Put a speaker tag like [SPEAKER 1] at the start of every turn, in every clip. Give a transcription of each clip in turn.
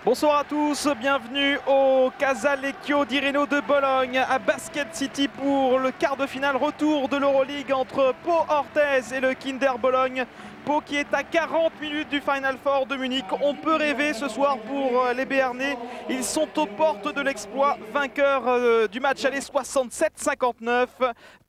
[SPEAKER 1] Bonsoir à tous, bienvenue au Casalecchio di Reno de Bologne à Basket City pour le quart de finale retour de l'Euroleague entre Pau Orthez et le Kinder Bologne. Pau qui est à 40 minutes du Final Four de Munich. On peut rêver ce soir pour les Béarnais. Ils sont aux portes de l'exploit, vainqueurs du match aller 67-59.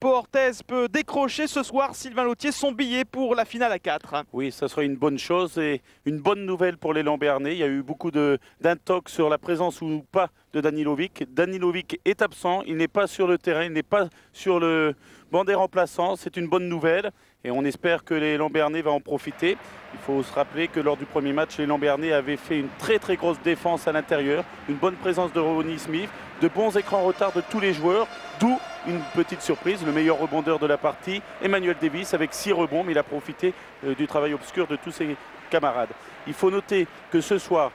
[SPEAKER 1] Pau Orthez peut décrocher ce soir, Sylvain Lautier, son billet pour la finale à 4.
[SPEAKER 2] Oui, ça serait une bonne chose et une bonne nouvelle pour l'élan béarnais. Il y a eu beaucoup d'intox sur la présence ou pas de Danilovic. Danilovic est absent, il n'est pas sur le terrain, il n'est pas sur le banc des remplaçants. C'est une bonne nouvelle et on espère que l'élan béarnais va en profiter. Il faut se rappeler que lors du premier match, l'élan béarnais avait fait une très grosse défense à l'intérieur, une bonne présence de Ronnie Smith, de bons écrans en retard de tous les joueurs, d'où une petite surprise, le meilleur rebondeur de la partie, Emmanuel Davis avec 6 rebonds, mais il a profité du travail obscur de tous ses camarades. Il faut noter que ce soir,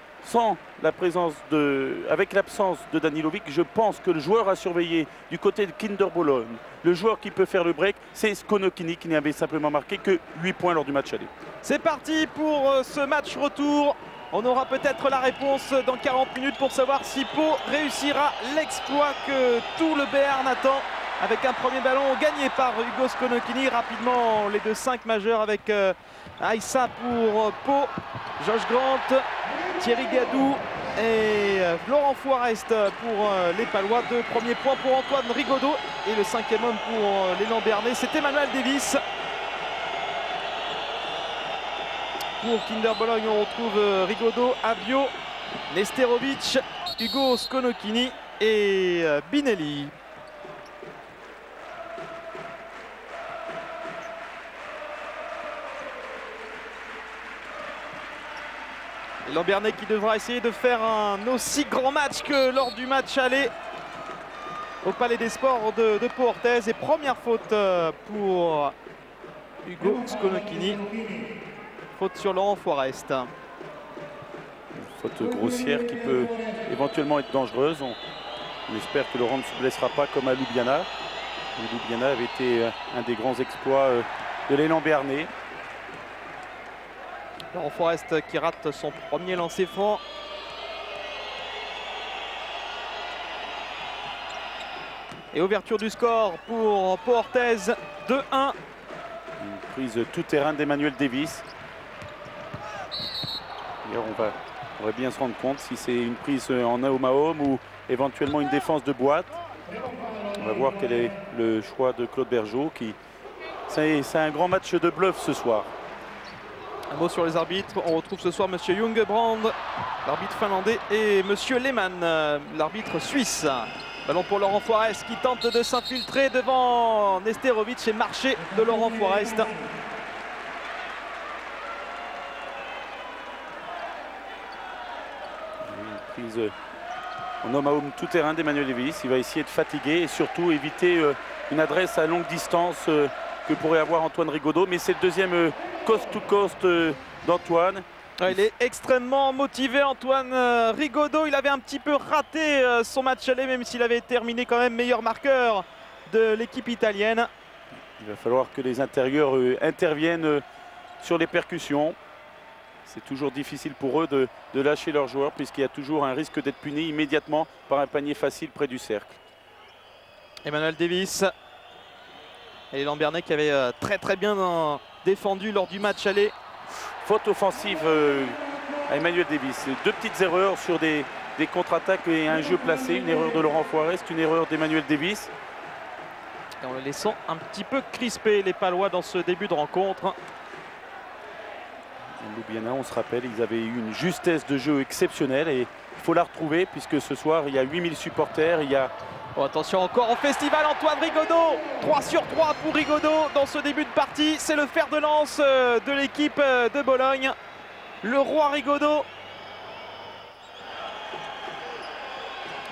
[SPEAKER 2] avec l'absence de Danilovic, je pense que le joueur à surveiller du côté de Kinder Bologne, le joueur qui peut faire le break, c'est Skonokini qui n'avait simplement marqué que 8 points lors du match aller.
[SPEAKER 1] C'est parti pour ce match retour. On aura peut-être la réponse dans 40 minutes pour savoir si Pau réussira l'exploit que tout le Béarn attend. Avec un premier ballon gagné par Hugo Skonokini. Rapidement, les 2-5 majeurs avec Aïssa pour Pau, Josh Grant, Thierry Gadou et Laurent Forest pour les Palois. 2 premiers points pour Antoine Rigaudot. Et le 5e homme pour l'élan béarnais, c'est Emmanuel Davis. Pour Kinder Bologne, on retrouve Rigaudot, Abio, Nesterovic, Hugo Skonokini et Binelli. L'élan béarnais qui devra essayer de faire un aussi grand match que lors du match aller au Palais des Sports de Pau Orthez. Et première faute pour Hugo Skonokini. Faute sur Laurent Forest.
[SPEAKER 2] Une faute grossière qui peut éventuellement être dangereuse. On espère que Laurent ne se blessera pas comme à Ljubljana. Ljubljana avait été un des grands exploits de l'élan béarnais.
[SPEAKER 1] Laurent Forest qui rate son premier lancer franc. Et ouverture du score pour Pau Orthez, 2-1.
[SPEAKER 2] Une prise tout-terrain d'Emmanuel Davis. On va bien se rendre compte si c'est une prise en home à home ou éventuellement une défense de boîte. On va voir quel est le choix de Claude Bergeau. C'est un grand match de bluff ce soir.
[SPEAKER 1] Un mot sur les arbitres. On retrouve ce soir M. Jungebrand, l'arbitre finlandais, et M. Lehmann, l'arbitre suisse. Ballon pour Laurent Forest qui tente de s'infiltrer devant Nesterovic et marché de Laurent Forest.
[SPEAKER 2] Une prise en homme à homme tout-terrain d'Emmanuel Davis. Il va essayer de fatiguer et surtout éviter une adresse à longue distance que pourrait avoir Antoine Rigaudot. Mais c'est le deuxième coast-to-coast d'Antoine.
[SPEAKER 1] Il est extrêmement motivé, Antoine Rigaudot. Il avait un petit peu raté son match aller, même s'il avait terminé quand même meilleur marqueur de l'équipe italienne.
[SPEAKER 2] Il va falloir que les intérieurs interviennent sur les percussions. C'est toujours difficile pour eux de lâcher leurs joueurs puisqu'il y a toujours un risque d'être puni immédiatement par un panier facile près du cercle.
[SPEAKER 1] Emmanuel Davis et l'élan béarnais qui avait très bien défendu lors du match aller.
[SPEAKER 2] Faute offensive à Emmanuel Davis. 2 petites erreurs sur des contre-attaques et un jeu placé. Une erreur de Laurent Forest, une erreur d'Emmanuel Davis.
[SPEAKER 1] Et en le laissant un petit peu crisper les Palois dans ce début de rencontre.
[SPEAKER 2] Ljubljana, on se rappelle, ils avaient eu une justesse de jeu exceptionnelle et il faut la retrouver puisque ce soir il y a 8000 supporters.
[SPEAKER 1] Oh, attention encore au festival Antoine Rigaudot. 3 sur 3 pour Rigaudot dans ce début de partie. C'est le fer de lance de l'équipe de Bologne. Le roi Rigaudot.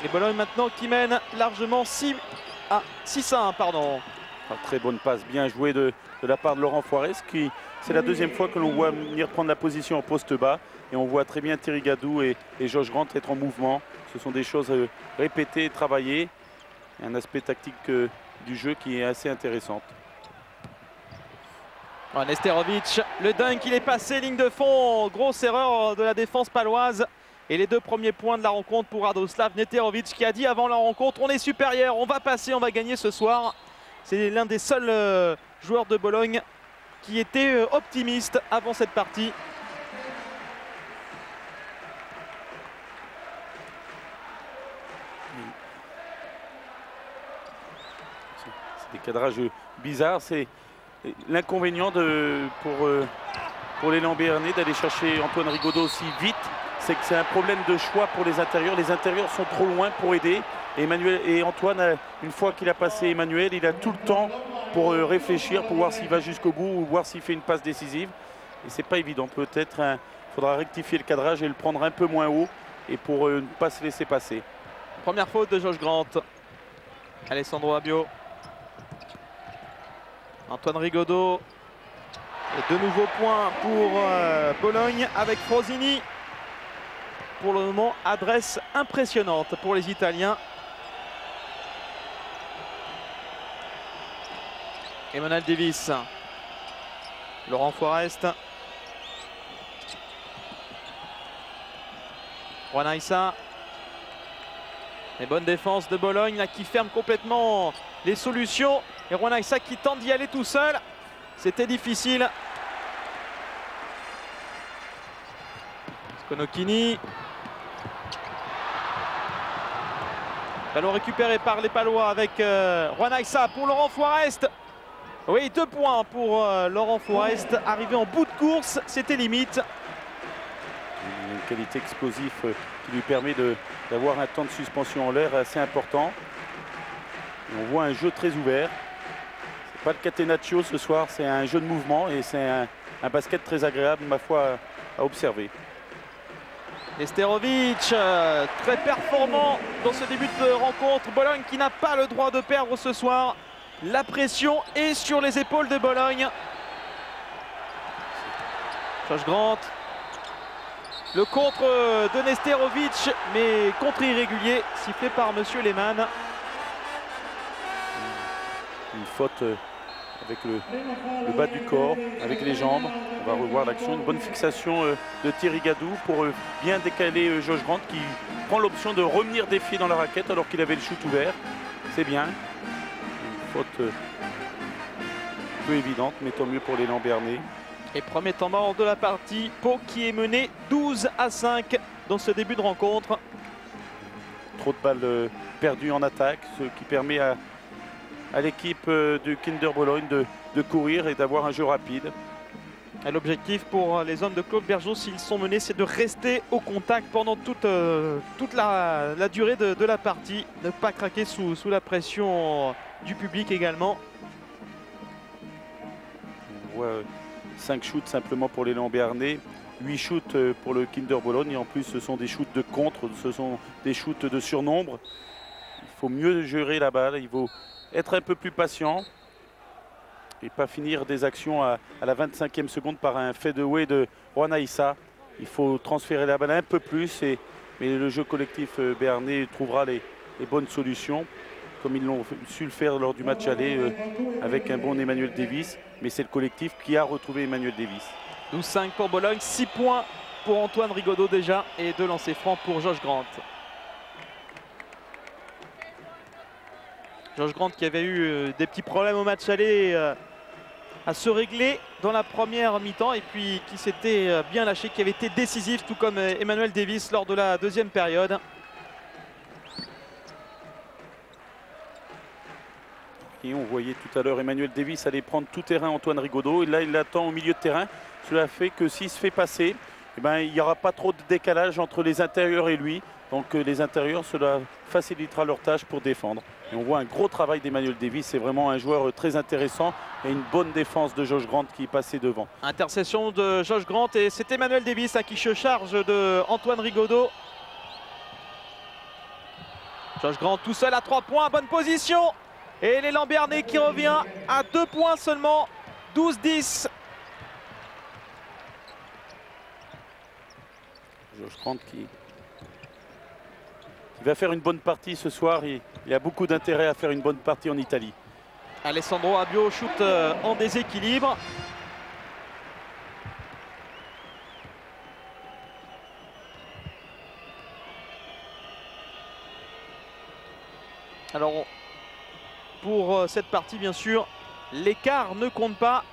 [SPEAKER 1] Et Bologne maintenant qui mène largement 6-1, pardon.
[SPEAKER 2] Très bonne passe, bien jouée de la part de Laurent Forest. C'est la deuxième fois que l'on voit venir prendre la position en poste bas. Et on voit très bien Thierry Gadou et Josh Grant être en mouvement. Ce sont des choses répétées et travaillées. Un aspect tactique du jeu qui est assez intéressant.
[SPEAKER 1] Nesterovic, le dunk, il est passé ligne de fond. Grosse erreur de la défense paloise. Et les 2 premiers points de la rencontre pour Radoslav Neterovic qui a dit avant la rencontre: on est supérieur, on va passer, on va gagner ce soir. C'est l'un des seuls joueurs de Bologne qui était optimiste avant cette partie.
[SPEAKER 2] C'est des cadrages bizarres. C'est l'inconvénient pour l'élan béarnais d'aller chercher Antoine Rigaudot aussi vite. C'est que c'est un problème de choix pour les intérieurs. Les intérieurs sont trop loin pour aider. Et Antoine, une fois qu'il a passé Emmanuel, il a tout le temps pour réfléchir, pour voir s'il va jusqu'au bout ou voir s'il fait une passe décisive. Et c'est pas évident. Peut-être il faudra rectifier le cadrage et le prendre un peu moins haut et pour ne pas se laisser passer.
[SPEAKER 1] Première faute de Josh Grant. Alessandro Abiot. Antoine Rigaudot. Et de nouveaux points pour Bologne avec Frosini. Pour le moment, adresse impressionnante pour les Italiens. Emmanuel Davis. Laurent Forest. Juan Aissa. Les bonnes défenses de Bologne là, qui ferment complètement les solutions. Et Juan Aissa qui tente d'y aller tout seul. C'était difficile. Skonokini. Ballon récupéré par les Palois avec Juan Aissa pour Laurent Forest. Oui, 2 points pour Laurent Forest. Arrivé en bout de course, c'était limite.
[SPEAKER 2] Une qualité explosive qui lui permet d'avoir un temps de suspension en l'air assez important. Et on voit un jeu très ouvert. C'est pas le catenaccio ce soir, c'est un jeu de mouvement et c'est un basket très agréable, ma foi, à observer.
[SPEAKER 1] Nesterovic, très performant dans ce début de rencontre. Bologne qui n'a pas le droit de perdre ce soir. La pression est sur les épaules de Bologne. Josh Grant. Le contre de Nesterovic, mais contre irrégulier, sifflé par Monsieur Lehmann.
[SPEAKER 2] Une faute avec le bas du corps, avec les jambes. On va revoir l'action. Une bonne fixation de Thierry Gadou pour bien décaler Josh Grant qui prend l'option de revenir défier dans la raquette alors qu'il avait le shoot ouvert. C'est bien. Une faute peu évidente, mais tant mieux pour l'élan béarnais.
[SPEAKER 1] Et premier temps mort de la partie. Pau qui est mené 12-5 dans ce début de rencontre.
[SPEAKER 2] Trop de balles perdues en attaque, ce qui permet à l'équipe du Kinder Bologne de courir et d'avoir un jeu rapide.
[SPEAKER 1] L'objectif pour les hommes de Claude Bergeau, s'ils sont menés, c'est de rester au contact pendant toute la durée de la partie. Ne pas craquer sous la pression du public également.
[SPEAKER 2] On voit 5 shoots simplement pour l'élan béarnais, 8 shoots pour le Kinder Bologne. Et en plus, ce sont des shoots de contre, ce sont des shoots de surnombre. Il faut mieux gérer la balle, il faut être un peu plus patient et pas finir des actions à la 25e seconde par un fadeaway de Juan Aissa. Il faut transférer la balle un peu plus, mais le jeu collectif béarnais trouvera les bonnes solutions, comme ils l'ont su le faire lors du match aller avec un bon Emmanuel Davis. Mais c'est le collectif qui a retrouvé Emmanuel Davis.
[SPEAKER 1] 12-5 pour Bologne, 6 points pour Antoine Rigaudot déjà et 2 lancers francs pour Josh Grant. Josh Grant qui avait eu des petits problèmes au match aller à se régler dans la première mi-temps et puis qui s'était bien lâché, qui avait été décisif tout comme Emmanuel Davis lors de la deuxième période.
[SPEAKER 2] Et on voyait tout à l'heure Emmanuel Davis aller prendre tout terrain Antoine Rigaudot. Et là, il l'attend au milieu de terrain. Cela fait que s'il se fait passer, eh ben, il n'y aura pas trop de décalage entre les intérieurs et lui. Donc les intérieurs, cela facilitera leur tâche pour défendre. Et on voit un gros travail d'Emmanuel Davis. C'est vraiment un joueur très intéressant et une bonne défense de Josh Grant qui est passé devant.
[SPEAKER 1] Intercession de Josh Grant et c'est Emmanuel Davis qui se charge de Antoine Rigaudot. Josh Grant tout seul à 3 points, bonne position. Et l'élan béarnais qui revient à 2 points seulement, 12-10.
[SPEAKER 2] Josh Grant qui va faire une bonne partie ce soir. Il a beaucoup d'intérêt à faire une bonne partie en Italie.
[SPEAKER 1] Alessandro Abiot shoot en déséquilibre. Alors, pour cette partie, bien sûr, l'écart ne compte pas.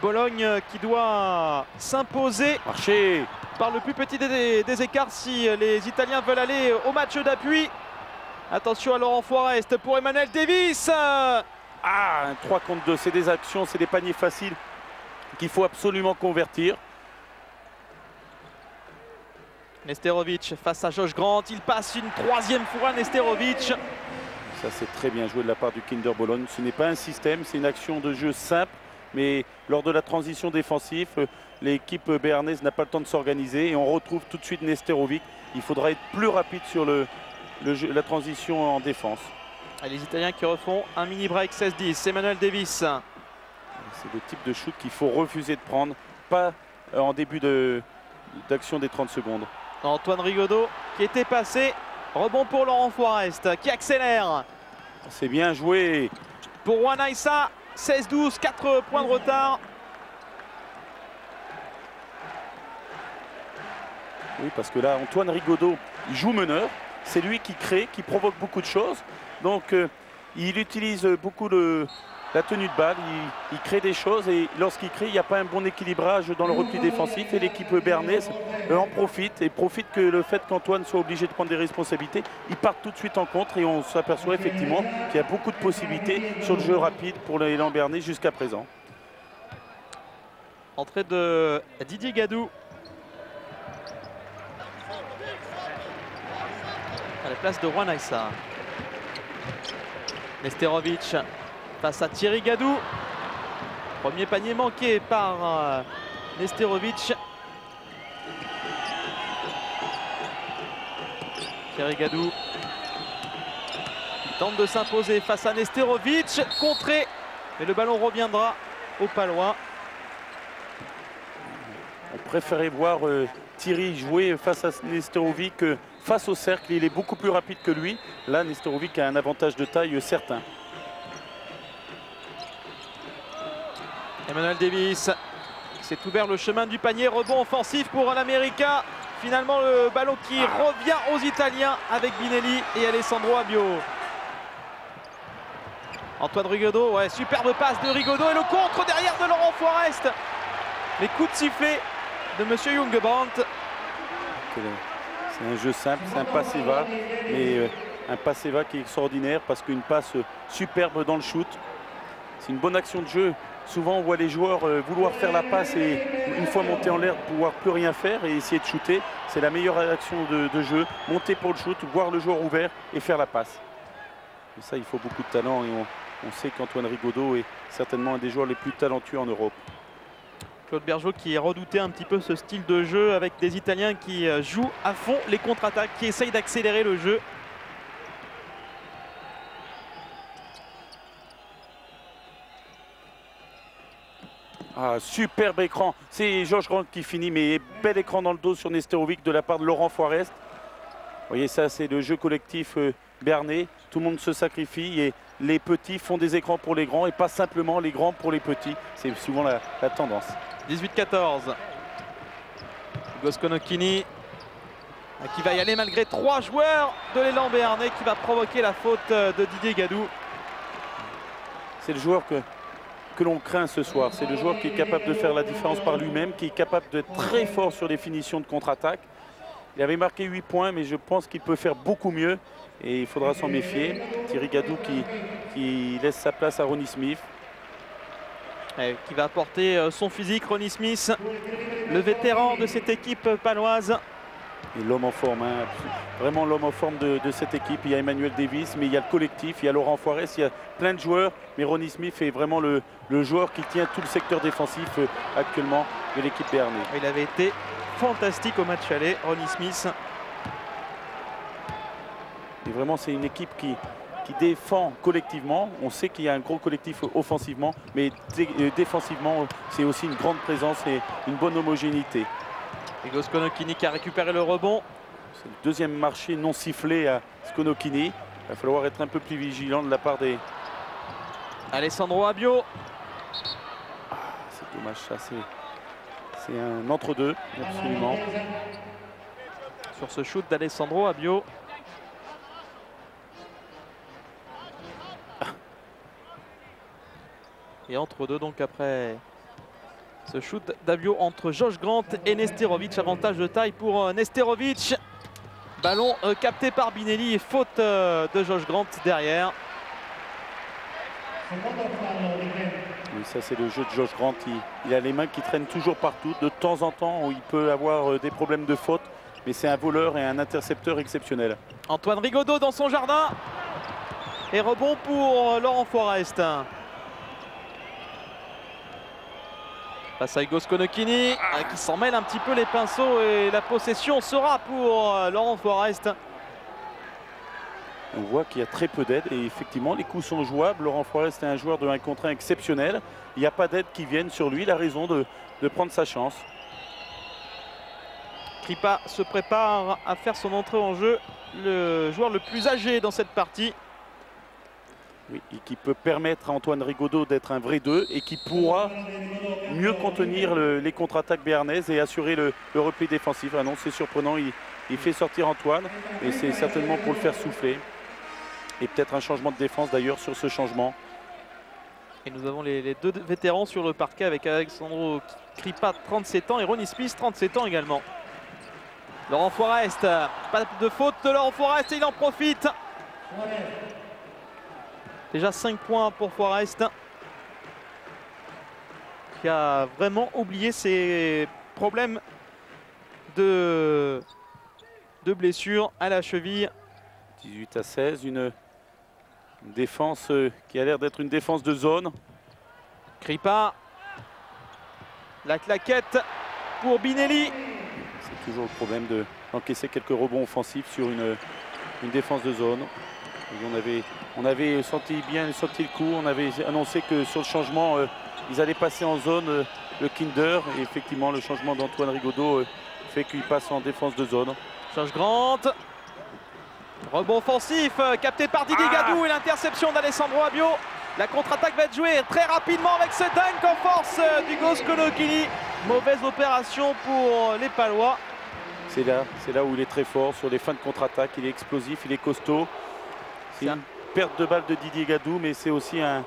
[SPEAKER 1] Bologne qui doit s'imposer par le plus petit des écarts si les Italiens veulent aller au match d'appui. Attention à Laurent Forest pour Emmanuel Davis.
[SPEAKER 2] Ah, un 3 contre 2, c'est des actions, c'est des paniers faciles qu'il faut absolument convertir.
[SPEAKER 1] Nesterovic face à Josh Grant, il passe une troisième fois Nesterovic.
[SPEAKER 2] Ça c'est très bien joué de la part du Kinder Bologne. Ce n'est pas un système, c'est une action de jeu simple. Mais lors de la transition défensive, l'équipe béarnaise n'a pas le temps de s'organiser. Et on retrouve tout de suite Nesterovic. Il faudra être plus rapide sur la transition en défense.
[SPEAKER 1] Et les Italiens qui refont un mini break 16-10. Emmanuel Davis.
[SPEAKER 2] C'est le type de shoot qu'il faut refuser de prendre. Pas en début d'action des 30 secondes.
[SPEAKER 1] Antoine Rigaudot qui était passé. Rebond pour Laurent Forest qui accélère.
[SPEAKER 2] C'est bien joué.
[SPEAKER 1] Pour Wanaissa, 16-12, 4 points de retard.
[SPEAKER 2] Oui, parce que là, Antoine Rigaudot joue meneur. C'est lui qui crée, qui provoque beaucoup de choses. Donc, il utilise beaucoup la tenue de balle. Il crée des choses et lorsqu'il crée, il n'y a pas un bon équilibrage dans le repli défensif. Et l'équipe béarnaise en profite et profite que le fait qu'Antoine soit obligé de prendre des responsabilités. Il part tout de suite en contre et on s'aperçoit effectivement qu'il y a beaucoup de possibilités sur le jeu rapide pour l'élan béarnais jusqu'à présent.
[SPEAKER 1] Entrée de Didier Gadou. À la place de Wanaissa. Nesterovic face à Thierry Gadou. Premier panier manqué par Nesterovic. Thierry Gadou tente de s'imposer face à Nesterovic. Contré, mais le ballon reviendra au Palois.
[SPEAKER 2] On préférait voir Thierry jouer face à Nesterovic face au cercle. Il est beaucoup plus rapide que lui. Là, Nesterovic a un avantage de taille certain.
[SPEAKER 1] Emmanuel Davis s'est ouvert le chemin du panier. Rebond offensif pour l'Américain. Finalement, le ballon qui revient aux Italiens avec Binelli et Alessandro Abio. Antoine Rigaudot, ouais, superbe passe de Rigaudot et le contre derrière de Laurent Forest. Les coups de sifflet de Monsieur Jungebrandt.
[SPEAKER 2] C'est un jeu simple, c'est un passe-va, mais un passe-va qui est extraordinaire parce qu'une passe superbe dans le shoot. C'est une bonne action de jeu. Souvent, on voit les joueurs vouloir faire la passe et une fois monté en l'air, pouvoir plus rien faire et essayer de shooter. C'est la meilleure action de jeu. Monter pour le shoot, voir le joueur ouvert et faire la passe. Et ça, il faut beaucoup de talent et on sait qu'Antoine Rigaudot est certainement un des joueurs les plus talentueux en Europe.
[SPEAKER 1] Claude Bergeau qui redoutait un petit peu ce style de jeu avec des Italiens qui jouent à fond les contre-attaques, qui essayent d'accélérer le jeu.
[SPEAKER 2] Ah, superbe écran. C'est Josh Grant qui finit, mais bel écran dans le dos sur Nesterovic de la part de Laurent Forest. Vous voyez, ça, c'est le jeu collectif béarnais. Tout le monde se sacrifie et les petits font des écrans pour les grands et pas simplement les grands pour les petits. C'est souvent la tendance.
[SPEAKER 1] 18-14. Gosconocchini qui va y aller malgré 3 joueurs de l'élan béarnais, qui va provoquer la faute de Didier Gadou.
[SPEAKER 2] C'est le joueur que l'on craint ce soir. C'est le joueur qui est capable de faire la différence par lui-même, qui est capable d'être très fort sur les finitions de contre-attaque. Il avait marqué 8 points, mais je pense qu'il peut faire beaucoup mieux et il faudra s'en méfier. Thierry Gadou qui laisse sa place à Ronnie Smith.
[SPEAKER 1] Qui va apporter son physique, Ronnie Smith, le vétéran de cette équipe paloise.
[SPEAKER 2] Et l'homme en forme, hein, vraiment l'homme en forme de cette équipe. Il y a Emmanuel Davis, mais il y a le collectif, il y a Laurent Forest, il y a plein de joueurs. Mais Ronnie Smith est vraiment le joueur qui tient tout le secteur défensif actuellement de l'équipe béarnaise.
[SPEAKER 1] Il avait été fantastique au match aller, Ronnie Smith.
[SPEAKER 2] Et vraiment, c'est une équipe qui défend collectivement. On sait qu'il y a un gros collectif offensivement, mais défensivement, c'est aussi une grande présence et une bonne homogénéité.
[SPEAKER 1] Et Gosconocchini qui a récupéré le rebond.
[SPEAKER 2] C'est le deuxième marché non sifflé à Sconocchini. Il va falloir être un peu plus vigilant de la part des...
[SPEAKER 1] Alessandro Abio.
[SPEAKER 2] C'est dommage, ça c'est un entre-deux, absolument.
[SPEAKER 1] Sur ce shoot d'Alessandro Abio. Et entre deux, donc après ce shoot d'Abio entre Josh Grant et Nesterovic. Avantage de taille pour Nesterovic. Ballon capté par Binelli et faute de Josh Grant derrière.
[SPEAKER 2] Oui, ça c'est le jeu de Josh Grant. Il a les mains qui traînent toujours partout. De temps en temps, il peut avoir des problèmes de faute. Mais c'est un voleur et un intercepteur exceptionnel.
[SPEAKER 1] Antoine Rigaudot dans son jardin. Et rebond pour Laurent Forest. Face à Igor Skonokini qui s'en mêle un petit peu les pinceaux et la possession sera pour Laurent Forest.
[SPEAKER 2] On voit qu'il y a très peu d'aide et effectivement les coups sont jouables. Laurent Forest est un joueur de 1 contre 1 exceptionnel. Il n'y a pas d'aide qui vienne sur lui. Il a raison de prendre sa chance.
[SPEAKER 1] Kripa se prépare à faire son entrée en jeu. Le joueur le plus âgé dans cette partie.
[SPEAKER 2] Oui, et qui peut permettre à Antoine Rigaudot d'être un vrai 2 et qui pourra mieux contenir les contre-attaques béarnaises et assurer le repli défensif. Ah non, c'est surprenant, il fait sortir Antoine et c'est certainement pour le faire souffler. Et peut-être un changement de défense d'ailleurs sur ce changement.
[SPEAKER 1] Et nous avons les deux vétérans sur le parquet avec Alexandro Kripa, 37 ans, et Ronnie Smith, 37 ans également. Laurent Forest, pas de faute de Laurent Forest et il en profite. Déjà 5 points pour Forest, qui a vraiment oublié ses problèmes de blessure à la cheville.
[SPEAKER 2] 18-16, une défense qui a l'air d'être une défense de zone.
[SPEAKER 1] Kripa, la claquette pour Binelli.
[SPEAKER 2] C'est toujours le problème d'encaisser quelques rebonds offensifs sur une défense de zone. On avait senti le coup, on avait annoncé que sur le changement, ils allaient passer en zone le Kinder. Et effectivement, le changement d'Antoine Rigaudot fait qu'il passe en défense de zone.
[SPEAKER 1] Josh Grant, rebond offensif, capté par Didier Gadou et l'interception d'Alessandro Abio. La contre-attaque va être jouée très rapidement avec ce dunk en force d'Hugo Skonokini. Mauvaise opération pour les Palois.
[SPEAKER 2] C'est là où il est très fort, sur les fins de contre-attaque. Il est explosif, il est costaud. C'est une perte de balle de Didier Gadou, mais c'est aussi un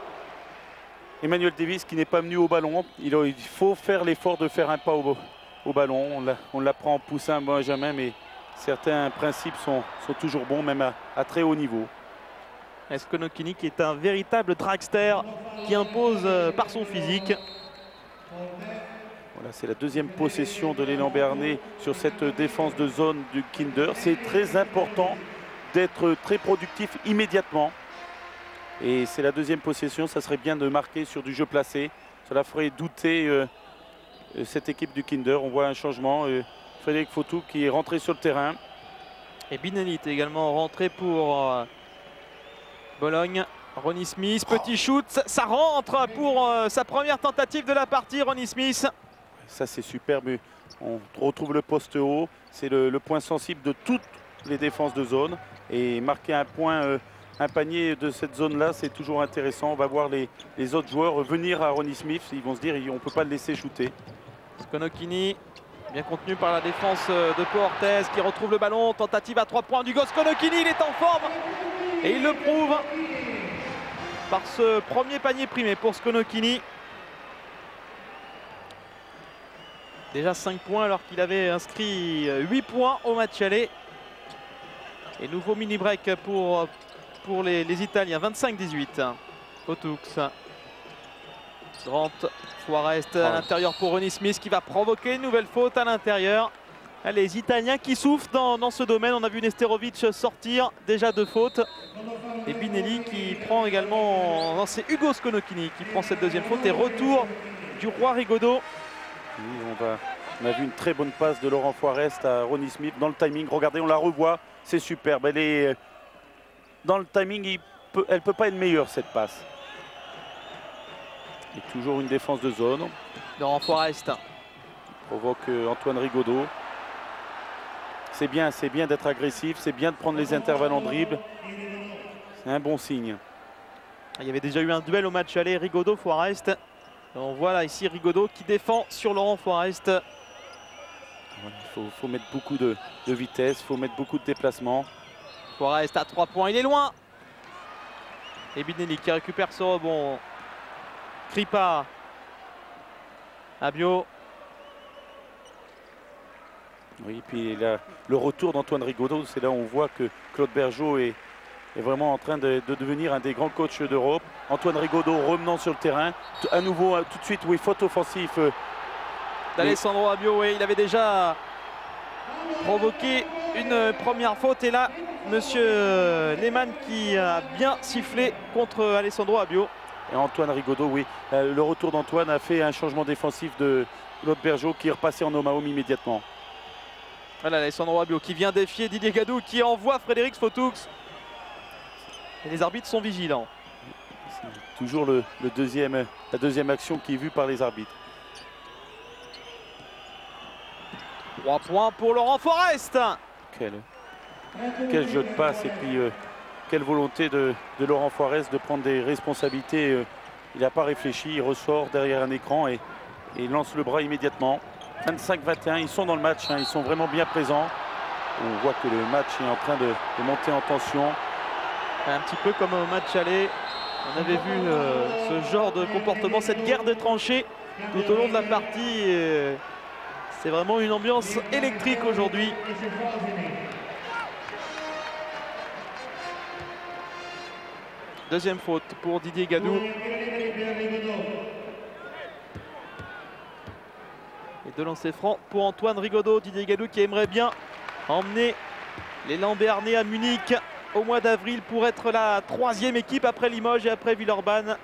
[SPEAKER 2] Emmanuel Davis qui n'est pas venu au ballon. Il faut faire l'effort de faire un pas au ballon. On l'apprend en poussin Benjamin, mais certains principes sont toujours bons, même à très haut niveau.
[SPEAKER 1] Skonokini qui est un véritable dragster qui impose par son physique.
[SPEAKER 2] Voilà, c'est la deuxième possession de l'élan béarnais sur cette défense de zone du Kinder. C'est très important d'être très productif immédiatement. Et c'est la deuxième possession, ça serait bien de marquer sur du jeu placé. Cela ferait douter cette équipe du Kinder. On voit un changement. Frédéric Fautou qui est rentré sur le terrain.
[SPEAKER 1] Et Binelli est également rentré pour Bologne. Ronnie Smith, petit shoot, ça rentre pour sa première tentative de la partie, Ronnie Smith.
[SPEAKER 2] Ça c'est superbe, on retrouve le poste haut, c'est le point sensible de toutes les défenses de zone. Et marquer un point, un panier de cette zone-là, c'est toujours intéressant. On va voir les autres joueurs venir à Ronnie Smith, ils vont se dire on ne peut pas le laisser shooter.
[SPEAKER 1] Skonokini, bien contenu par la défense de Pau Orthez qui retrouve le ballon, tentative à 3 points d'Hugo Skonokini, il est en forme et il le prouve par ce premier panier primé pour Skonokini. Déjà 5 points alors qu'il avait inscrit 8 points au match aller. Et nouveau mini-break pour les Italiens, 25-18. Otux. Grant, Forest à l'intérieur pour Ronnie Smith qui va provoquer une nouvelle faute à l'intérieur. Les Italiens qui souffrent dans ce domaine. On a vu Nesterovic sortir, déjà 2 fautes. Et Binelli qui prend également... Non, c'est Hugo Skonokini qui prend cette deuxième faute. Et retour du Roi Rigaudot.
[SPEAKER 2] Oui, on a vu une très bonne passe de Laurent Forest à Ronnie Smith dans le timing. Regardez, on la revoit, c'est superbe. Elle est dans le timing, elle ne peut pas être meilleure cette passe. Et toujours une défense de zone.
[SPEAKER 1] Laurent Forest
[SPEAKER 2] Provoque Antoine Rigaudot. C'est bien d'être agressif, c'est bien de prendre les intervalles en dribble. C'est un bon signe.
[SPEAKER 1] Il y avait déjà eu un duel au match aller, Rigaudot-Forest. On voit là ici Rigaudot qui défend sur Laurent Forest.
[SPEAKER 2] Il faut mettre beaucoup de vitesse, il faut mettre beaucoup de déplacement.
[SPEAKER 1] Forest à 3 points, il est loin. Et Binelli qui récupère ce rebond. Kripa. Abiot.
[SPEAKER 2] Oui, puis là, le retour d'Antoine Rigaudot, c'est là où on voit que Claude Bergeau est vraiment en train de devenir un des grands coachs d'Europe. Antoine Rigaudot revenant sur le terrain. À nouveau, tout de suite, oui, faute offensive.
[SPEAKER 1] D'Alessandro Abiot, oui, il avait déjà provoqué une première faute. Et là, monsieur Lehmann qui a bien sifflé contre Alessandro Abiot.
[SPEAKER 2] Et Antoine Rigaudot, oui. Le retour d'Antoine a fait un changement défensif de Claude Bergeau qui est repassé en homme à homme immédiatement.
[SPEAKER 1] Voilà Alessandro Abiot qui vient défier Didier Gadou, qui envoie Frédéric Photoux. Et les arbitres sont vigilants.
[SPEAKER 2] C'est toujours la deuxième action qui est vue par les arbitres.
[SPEAKER 1] 3 points pour Laurent Forest.
[SPEAKER 2] Quel jeu de passe et puis quelle volonté de Laurent Forest de prendre des responsabilités. Il n'a pas réfléchi, il ressort derrière un écran et il lance le bras immédiatement. 25-21, ils sont dans le match, hein, ils sont vraiment bien présents. On voit que le match est en train de monter en tension.
[SPEAKER 1] Un petit peu comme au match aller, on avait vu ce genre de comportement, cette guerre de tranchées tout au long de la partie. C'est vraiment une ambiance électrique aujourd'hui. Deuxième faute pour Didier Gadou. Et 2 lancers francs pour Antoine Rigaudot. Didier Gadou qui aimerait bien emmener les Lambernais à Munich au mois d'avril pour être la 3e équipe après Limoges et après Villeurbanne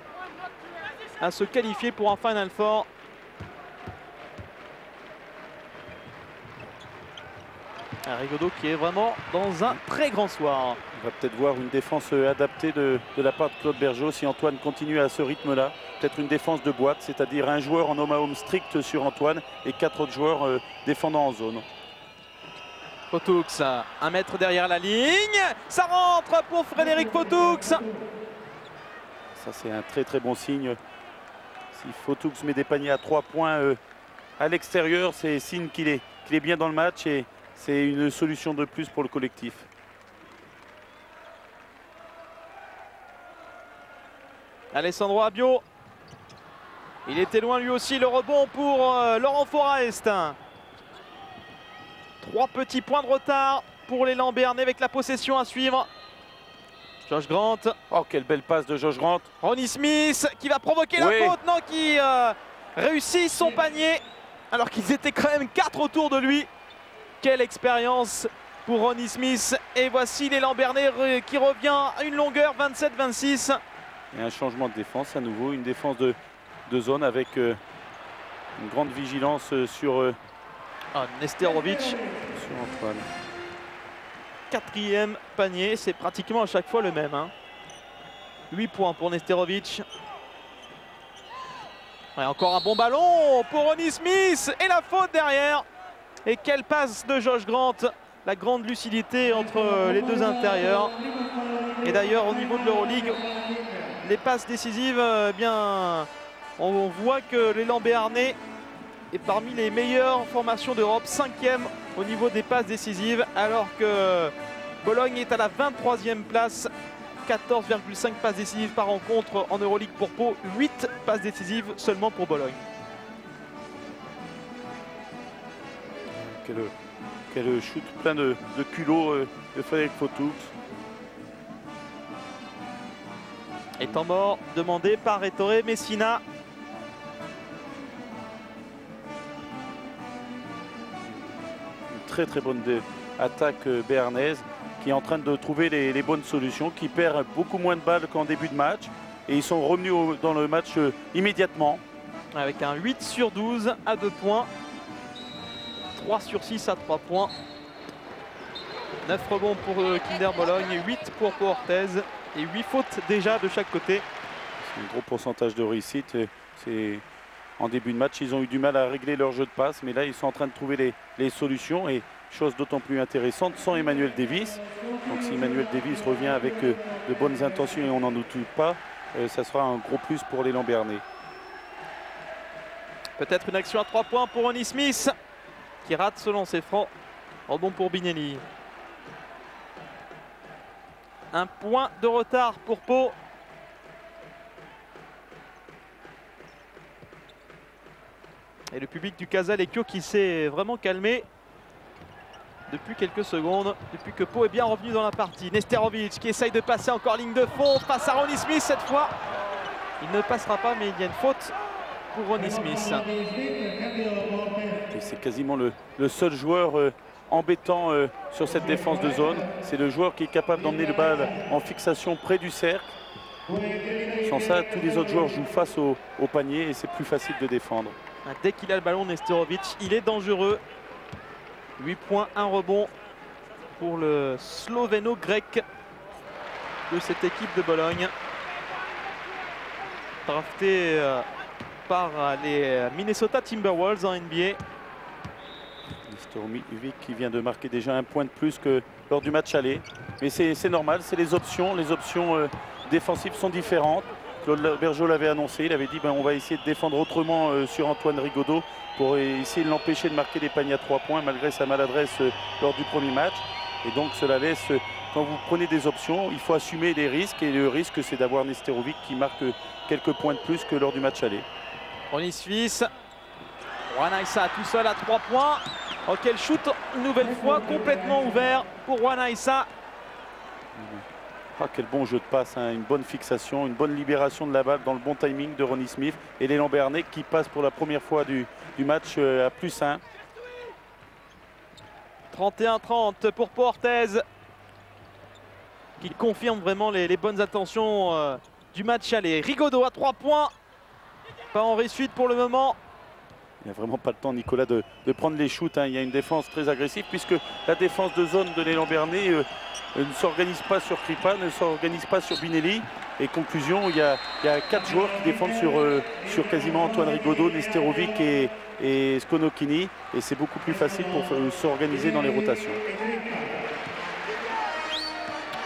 [SPEAKER 1] à se qualifier pour un Final Four. Un Rigaudot qui est vraiment dans un très grand soir.
[SPEAKER 2] On va peut-être voir une défense adaptée de la part de Claude Bergeau si Antoine continue à ce rythme-là. Peut-être une défense de boîte, c'est-à-dire un joueur en homme à homme strict sur Antoine et 4 autres joueurs défendant en zone.
[SPEAKER 1] Photoux, 1 mètre derrière la ligne. Ça rentre pour Frédéric Photoux.
[SPEAKER 2] Ça, c'est un très très bon signe. Si Photoux met des paniers à 3 points à l'extérieur, c'est signe qu'il est bien dans le match et c'est une solution de plus pour le collectif.
[SPEAKER 1] Alessandro Abiot. Il était loin lui aussi, le rebond pour Laurent Forest. 3 petits points de retard pour les Lambernais avec la possession à suivre. Josh Grant.
[SPEAKER 2] Oh, quelle belle passe de Josh Grant.
[SPEAKER 1] Ronnie Smith qui va provoquer la faute, non, qui réussit son panier alors qu'ils étaient quand même 4 autour de lui. Quelle expérience pour Ronnie Smith. Et voici les Lambernais qui revient à une longueur 27-26.
[SPEAKER 2] Et un changement de défense à nouveau, une défense de zone avec une grande vigilance sur
[SPEAKER 1] Nesterovic.
[SPEAKER 2] Sur Antoine.
[SPEAKER 1] 4e panier, c'est pratiquement à chaque fois le même. 8 points pour Nesterovic. Ouais, encore un bon ballon pour Ronnie Smith et la faute derrière. Et quelle passe de Josh Grant. La grande lucidité entre les deux intérieurs. Et d'ailleurs au niveau de l'Euroleague, les passes décisives, bien, on voit que l'élan béarnais est parmi les meilleures formations d'Europe, 5e au niveau des passes décisives, alors que Bologne est à la 23e place, 14,5 passes décisives par rencontre en Euroleague pour Pau, 8 passes décisives seulement pour Bologne.
[SPEAKER 2] Quel shoot plein de culot de Frédéric Photoux.
[SPEAKER 1] Et temps mort demandé par Ettore Messina.
[SPEAKER 2] Une très très bonne attaque béarnaise qui est en train de trouver les bonnes solutions, qui perd beaucoup moins de balles qu'en début de match. Et ils sont revenus dans le match immédiatement.
[SPEAKER 1] Avec un 8 sur 12 à 2 points. 3 sur 6 à 3 points. 9 rebonds pour Kinder Bologne, 8 pour Pau Orthez et 8 fautes déjà de chaque côté.
[SPEAKER 2] C'est un gros pourcentage de réussite. En début de match, ils ont eu du mal à régler leur jeu de passe, mais là, ils sont en train de trouver les solutions. Et chose d'autant plus intéressante, sans Emmanuel Davis. Donc si Emmanuel Davis revient avec de bonnes intentions et on n'en doute pas, ça sera un gros plus pour les Lambernais.
[SPEAKER 1] Peut-être une action à 3 points pour Ronnie Smith, qui rate ce lancer franc. Rebond pour Binelli. Un point de retard pour Pau. Et le public du Casa Lecchio qui s'est vraiment calmé depuis quelques secondes, depuis que Pau est bien revenu dans la partie. Nesterovic qui essaye de passer encore ligne de fond face à Ronnie Smith cette fois. Il ne passera pas, mais il y a une faute pour Ronnie Smith.
[SPEAKER 2] C'est quasiment le seul joueur embêtant sur cette défense de zone. C'est le joueur qui est capable d'emmener le balle en fixation près du cercle. Sans ça, tous les autres joueurs jouent face au panier et c'est plus facile de défendre.
[SPEAKER 1] Dès qu'il a le ballon, Nesterovic, il est dangereux. 8 points, 1 rebond pour le Slovéno-Grec de cette équipe de Bologne. Drafté par les Minnesota Timberwolves en NBA.
[SPEAKER 2] Nesterovic qui vient de marquer déjà un point de plus que lors du match aller. Mais c'est normal, c'est les options. Les options défensives sont différentes. Claude Bergeau l'avait annoncé, il avait dit on va essayer de défendre autrement sur Antoine Rigaudot pour essayer de l'empêcher de marquer des paniers à 3 points malgré sa maladresse lors du premier match. Et donc cela laisse, quand vous prenez des options, il faut assumer les risques. Et le risque c'est d'avoir Nesterovic qui marque quelques points de plus que lors du match aller.
[SPEAKER 1] Ronnie Smith, Juan-Aissa tout seul à 3 points. Oh, quel shoot une nouvelle fois complètement ouvert pour Juan-Aissa.
[SPEAKER 2] Ah, quel bon jeu de passe, hein. Une bonne fixation, une bonne libération de la balle dans le bon timing de Ronnie Smith. Et l'élan béarnais qui passe pour la première fois du match à +1.
[SPEAKER 1] 31-30 pour Pau Orthez, qui confirme vraiment les bonnes intentions du match aller. Rigaudot à 3 points, pas en réussite pour le moment.
[SPEAKER 2] Il n'y a vraiment pas le temps, Nicolas, de prendre les shoots, hein. Il y a une défense très agressive puisque la défense de zone de l'élan béarnais ne s'organise pas sur Kripa, ne s'organise pas sur Binelli. Et conclusion, il y a 4 joueurs qui défendent sur quasiment Antoine Rigaudot, Nesterovic et Skonokini. Et c'est beaucoup plus facile pour s'organiser dans les rotations.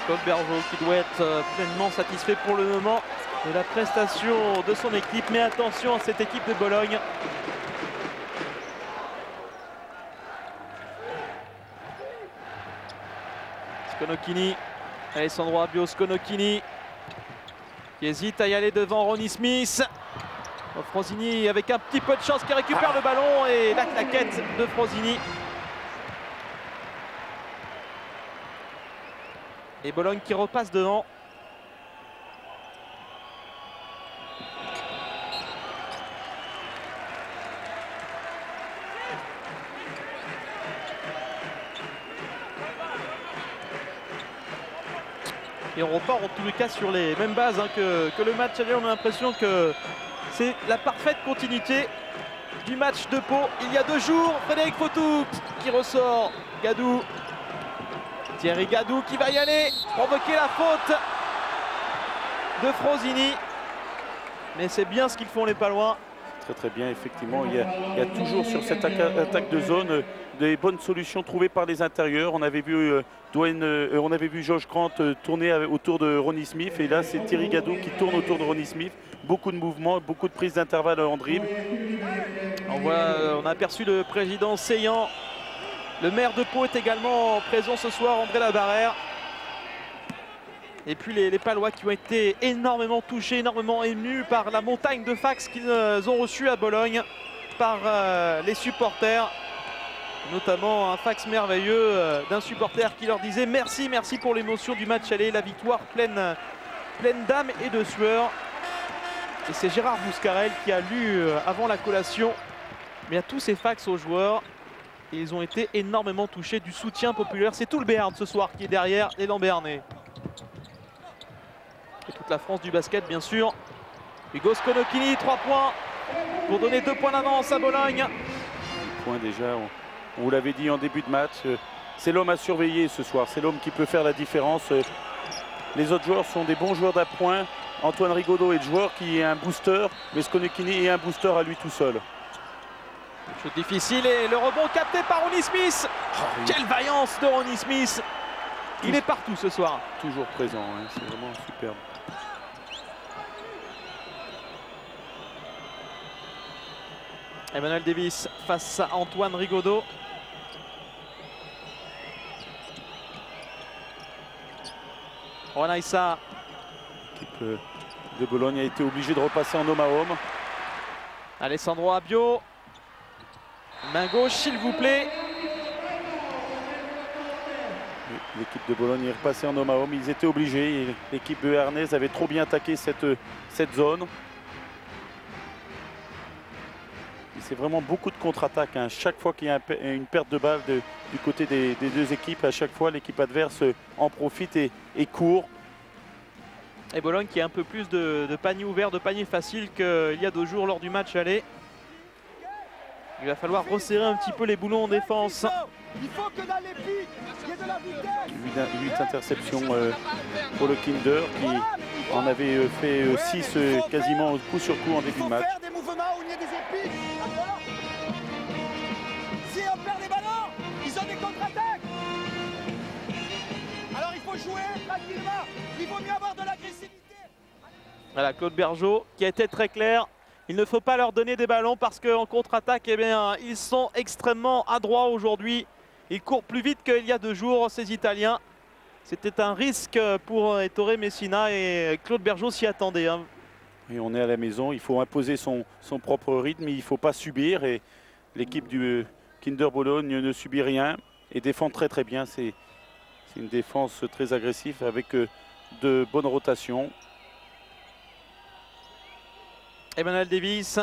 [SPEAKER 1] Claude Bergeau qui doit être pleinement satisfait pour le moment de la prestation de son équipe. Mais attention à cette équipe de Bologne. Skonokini, Alessandro Abio, Skonokini qui hésite à y aller devant Ronnie Smith. Frosini avec un petit peu de chance qui récupère le ballon et la claquette de Frosini. Et Bologne qui repasse devant. Et on repart en tous les cas sur les mêmes bases hein, que le match aller. On a l'impression que c'est la parfaite continuité du match de Pau il y a 2 jours. Frédéric Fautoux qui ressort. Gadou. Thierry Gadou qui va y aller provoquer la faute de Frosini. Mais c'est bien ce qu'ils font les Palois.
[SPEAKER 2] Très bien, effectivement. Il y a toujours sur cette attaque de zone des bonnes solutions trouvées par les intérieurs. On avait vu Josh Grant tourner autour de Ronnie Smith. Et là, c'est Thierry Gadou qui tourne autour de Ronnie Smith. Beaucoup de mouvements, beaucoup de prises d'intervalle en dribble.
[SPEAKER 1] On a aperçu le président Seillan. Le maire de Pau est également présent ce soir, André Labarrère. Et puis les Palois qui ont été énormément touchés, énormément émus par la montagne de fax qu'ils ont reçue à Bologne par les supporters. Notamment un fax merveilleux d'un supporter qui leur disait merci, merci pour l'émotion du match aller, la victoire pleine d'âme et de sueur. Et c'est Gérard Bouscarel qui a lu avant la collation mais à tous ces fax aux joueurs. Et ils ont été énormément touchés du soutien populaire. C'est tout le Béarn ce soir qui est derrière l'élan béarnais. Et toute la France du basket bien sûr. Hugo Skonokini, 3 points pour donner 2 points d'avance à Bologne.
[SPEAKER 2] 2 points déjà, on vous l'avait dit en début de match. C'est l'homme à surveiller ce soir, c'est l'homme qui peut faire la différence. Les autres joueurs sont des bons joueurs d'appoint. Antoine Rigaudot est le joueur qui est un booster, mais Skonokini est un booster à lui tout seul.
[SPEAKER 1] Shoot difficile et le rebond capté par Ronnie Smith. Oh, quelle vaillance de Ronnie Smith. Il est partout ce soir.
[SPEAKER 2] Toujours présent, hein. C'est vraiment superbe.
[SPEAKER 1] Emmanuel Davis face à Antoine Rigaudot. Juan-Aissa.
[SPEAKER 2] L'équipe de Bologne a été obligée de repasser en homme à homme.
[SPEAKER 1] Alessandro Abio. Main gauche, s'il vous plaît.
[SPEAKER 2] L'équipe de Bologne est repassée en homme à homme. Ils étaient obligés. L'équipe béarnaise avait trop bien attaqué cette zone. C'est vraiment beaucoup de contre-attaques. Hein. Chaque fois qu'il y a une perte de balle du côté des deux équipes, à chaque fois l'équipe adverse en profite et court.
[SPEAKER 1] Et Bologne qui a un peu plus de paniers ouverts, de paniers faciles qu'il y a 2 jours lors du match aller. Il va falloir resserrer un petit peu les boulons en défense.
[SPEAKER 3] Il faut que dans les pics, il y ait de la vitesse.
[SPEAKER 2] 8 interceptions pour le Kinder qui en avait fait 6 quasiment coup sur coup en début de match.
[SPEAKER 3] Il faut faire des mouvements où il y a des épiques. Si on perd des ballons, ils ont des contre-attaques. Alors il faut jouer tranquillement. Il vaut mieux avoir de l'agressivité.
[SPEAKER 1] Voilà, Claude Bergeau qui a été très clair. Il ne faut pas leur donner des ballons parce qu'en contre-attaque, eh bien, ils sont extrêmement adroits aujourd'hui. Ils courent plus vite qu'il y a 2 jours, ces Italiens. C'était un risque pour Ettore Messina et Claude Bergeau s'y attendait. Hein.
[SPEAKER 2] Et on est à la maison, il faut imposer son propre rythme, il ne faut pas subir. Et l'équipe du Kinder Bologne ne subit rien et défend très très bien. C'est une défense très agressive avec de bonnes rotations.
[SPEAKER 1] Emmanuel Davis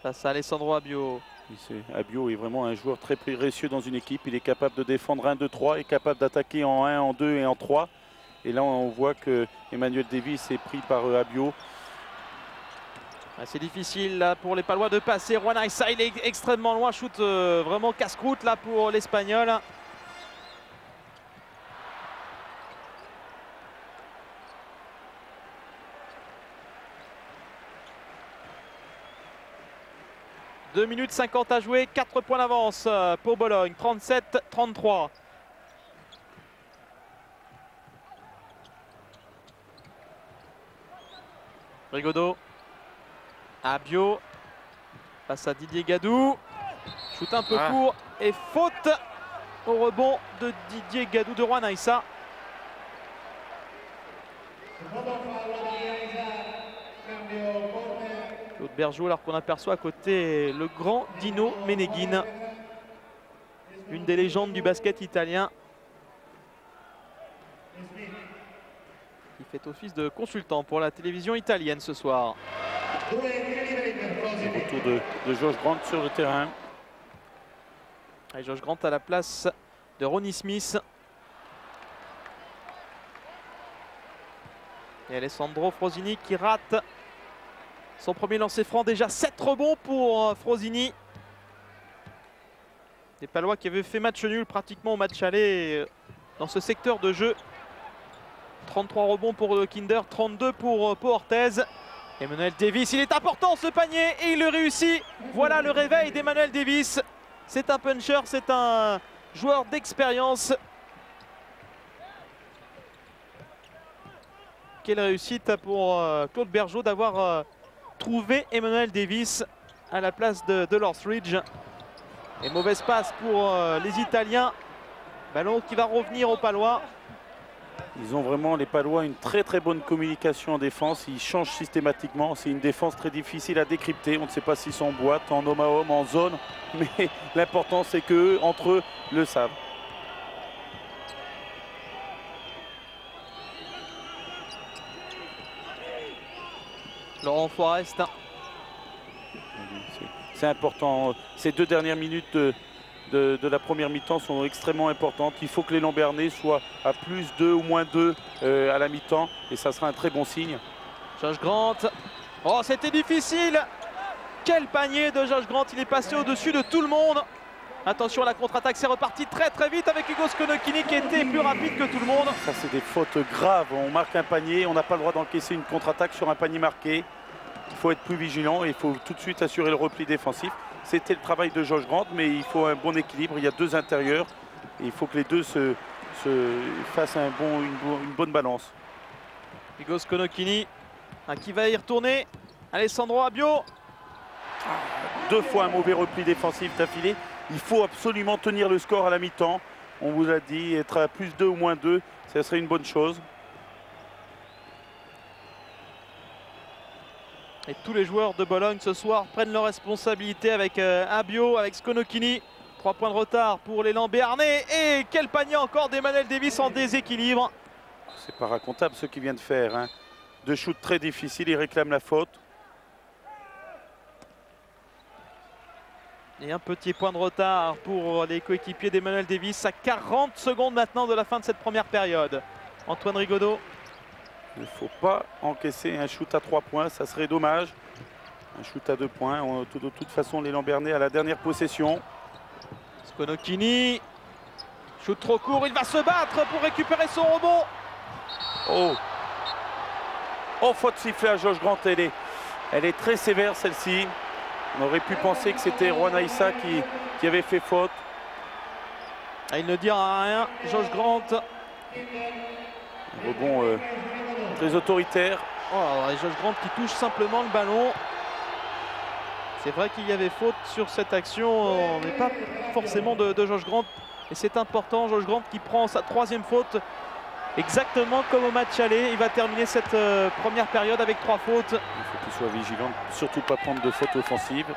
[SPEAKER 1] face à Alessandro Abbio.
[SPEAKER 2] Abbio est vraiment un joueur très précieux dans une équipe. Il est capable de défendre 1, 2, 3, est capable d'attaquer en 1, en 2 et en 3. Et là, on voit que Emmanuel Davis est pris par Abbio.
[SPEAKER 1] C'est difficile là, pour les Palois de passer. Juan Aissa, il est extrêmement loin. Shoot vraiment casse-croûte là pour l'Espagnol. « 2 minutes 50 à jouer, 4 points d'avance pour Bologne, 37-33. Rigaudot, Abbio, face à Didier Gadou. Shoot un peu court et faute au rebond de Didier Gadou de Juan Aissa. Claude Bergeau, alors qu'on aperçoit à côté le grand Dino Meneghine, une des légendes du basket italien, qui fait office de consultant pour la télévision italienne ce soir.
[SPEAKER 2] Le retour de Josh Grant sur le terrain.
[SPEAKER 1] Et Josh Grant à la place de Ronnie Smith. Et Alessandro Frosini qui rate son premier lancer franc. Déjà 7 rebonds pour Frosini. Des Palois qui avaient fait match nul pratiquement au match aller dans ce secteur de jeu. 33 rebonds pour le Kinder, 32 pour Pau Orthez. Emmanuel Davis, il est important ce panier et il le réussit. Voilà le réveil d'Emmanuel Davis. C'est un puncher, c'est un joueur d'expérience. Quelle réussite pour Claude Bergeau d'avoir trouvé Emmanuel Davis à la place de Northridge. Et mauvaise passe pour les Italiens. Ballon qui va revenir aux Palois.
[SPEAKER 2] Ils ont vraiment, les Palois, une très très bonne communication en défense. Ils changent systématiquement. C'est une défense très difficile à décrypter. On ne sait pas s'ils sont en boîte, en homme à homme, en zone. Mais l'important, c'est qu'eux, entre eux, le savent.
[SPEAKER 1] Laurent Forest.
[SPEAKER 2] C'est important. Ces 2 dernières minutes de la première mi-temps sont extrêmement importantes. Il faut que les Lambernais soient à plus 2 ou moins 2 à la mi-temps. Et ça sera un très bon signe.
[SPEAKER 1] Josh Grant. Oh, c'était difficile. Quel panier de Josh Grant. Il est passé au-dessus de tout le monde. Attention, la contre-attaque, c'est reparti très très vite avec Hugo Sconocchini qui était plus rapide que tout le monde.
[SPEAKER 2] Ça, c'est des fautes graves. On marque un panier, on n'a pas le droit d'encaisser une contre-attaque sur un panier marqué. Il faut être plus vigilant et il faut tout de suite assurer le repli défensif. C'était le travail de Josh Grant, mais il faut un bon équilibre. Il y a 2 intérieurs et il faut que les deux se fassent une bonne balance.
[SPEAKER 1] Hugo Sconocchini qui va y retourner. Alessandro Abbio.
[SPEAKER 2] 2 fois un mauvais repli défensif d'affilée. Il faut absolument tenir le score à la mi-temps. On vous a dit, être à plus 2 ou moins 2, ça serait une bonne chose.
[SPEAKER 1] Et tous les joueurs de Bologne ce soir prennent leurs responsabilités avec Abio, avec Skonokini. 3 points de retard pour l'élan béarnais. Et quel panier encore d'Emmanuel Davis en déséquilibre.
[SPEAKER 2] C'est pas racontable ce qu'il vient de faire. Hein. 2 shoots très difficiles, il réclame la faute.
[SPEAKER 1] Et un petit point de retard pour les coéquipiers d'Emmanuel Davis à 40 secondes maintenant de la fin de cette première période. Antoine Rigaudot.
[SPEAKER 2] Il ne faut pas encaisser un shoot à 3 points, ça serait dommage. Un shoot à 2 points. De toute façon, l'élan béarnais à la dernière possession.
[SPEAKER 1] Skonokini. Shoot trop court, il va se battre pour récupérer son rebond.
[SPEAKER 2] Oh, oh, faute sifflée à Josh Grant. Elle est très sévère celle-ci. On aurait pu penser que c'était Juan Aïssa qui avait fait faute.
[SPEAKER 1] Ah, il ne dira rien, Josh Grant.
[SPEAKER 2] Un rebond très autoritaire.
[SPEAKER 1] Oh, et Josh Grant qui touche simplement le ballon. C'est vrai qu'il y avait faute sur cette action, mais pas forcément de Josh Grant. Et c'est important, Josh Grant qui prend sa 3e faute. Exactement comme au match aller. Il va terminer cette première période avec 3 fautes.
[SPEAKER 2] Il faut qu'il soit vigilant, surtout pas prendre de fautes offensives.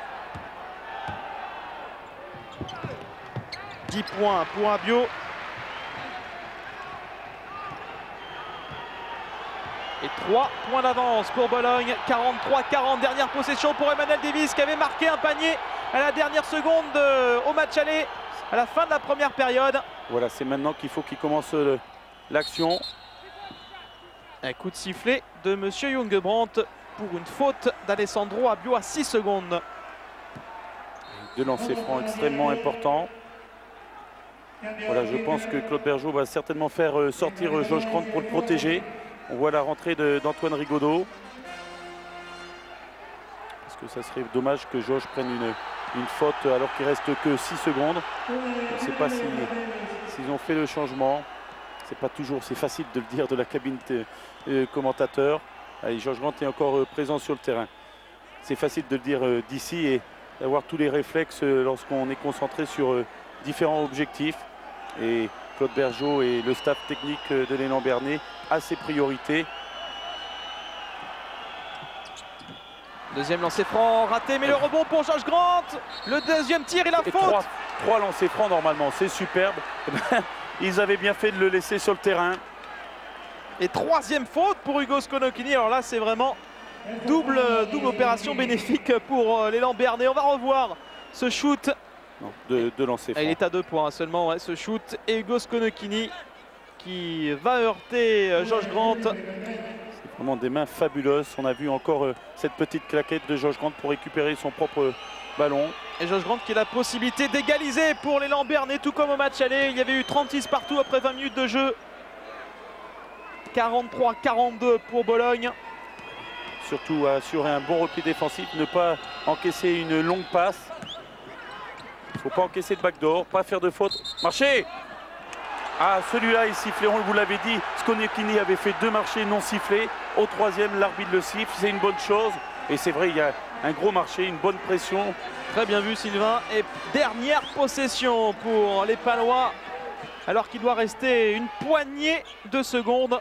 [SPEAKER 1] 10 points pour Abio. Et 3 points d'avance pour Bologne. 43-40, dernière possession pour Emmanuel Davis qui avait marqué un panier à la dernière seconde au match aller, à la fin de la première période.
[SPEAKER 2] Voilà, c'est maintenant qu'il faut qu'il commence l'action.
[SPEAKER 1] Un coup de sifflet de Monsieur Jungebrandt pour une faute d'Alessandro Abio à 6 secondes.
[SPEAKER 2] 2 lancers francs extrêmement importants. Voilà, je pense que Claude Bergeau va certainement faire sortir Josh Grant pour le protéger. On voit la rentrée d'Antoine Rigaudot. Parce que ça serait dommage que Josh prenne une faute alors qu'il reste que 6 secondes. Je ne sais pas s'ils ont fait le changement. C'est pas toujours, c'est facile de le dire de la cabine commentateur. Allez, Josh Grant est encore présent sur le terrain. C'est facile de le dire d'ici et d'avoir tous les réflexes lorsqu'on est concentré sur différents objectifs. Et Claude Bergeau et le staff technique de l'élan béarnais a ses priorités.
[SPEAKER 1] Deuxième lancer franc raté, mais le rebond pour Josh Grant. Le deuxième tir et la faute.
[SPEAKER 2] 3 lancers francs normalement, c'est superbe. Ils avaient bien fait de le laisser sur le terrain.
[SPEAKER 1] Et 3e faute pour Hugo Skonokini. Alors là, c'est vraiment double opération bénéfique pour l'élan béarnais. On va revoir ce shoot.
[SPEAKER 2] Non, de lancer franc.
[SPEAKER 1] Il est à 2 points seulement, ouais, ce shoot. Et Hugo Skonokini qui va heurter Josh Grant.
[SPEAKER 2] C'est vraiment des mains fabuleuses. On a vu encore cette petite claquette de Josh Grant pour récupérer son propre ballon.
[SPEAKER 1] Et Josh Grant qui a la possibilité d'égaliser pour l'élan béarnais, tout comme au match aller. Il y avait eu 36 partout après 20 minutes de jeu. 43-42 pour Bologne.
[SPEAKER 2] Surtout assurer un bon repli défensif, ne pas encaisser une longue passe. Il ne faut pas encaisser de backdoor, pas faire de faute. Marché! Ah, celui-là est sifflé, on vous l'avait dit. Skonokini avait fait 2 marchés non sifflés. Au 3e, l'arbitre le siffle, c'est une bonne chose. Et c'est vrai, il y a un gros marché, une bonne pression.
[SPEAKER 1] Très bien vu Sylvain. Et dernière possession pour les Palois. Alors qu'il doit rester une poignée de secondes.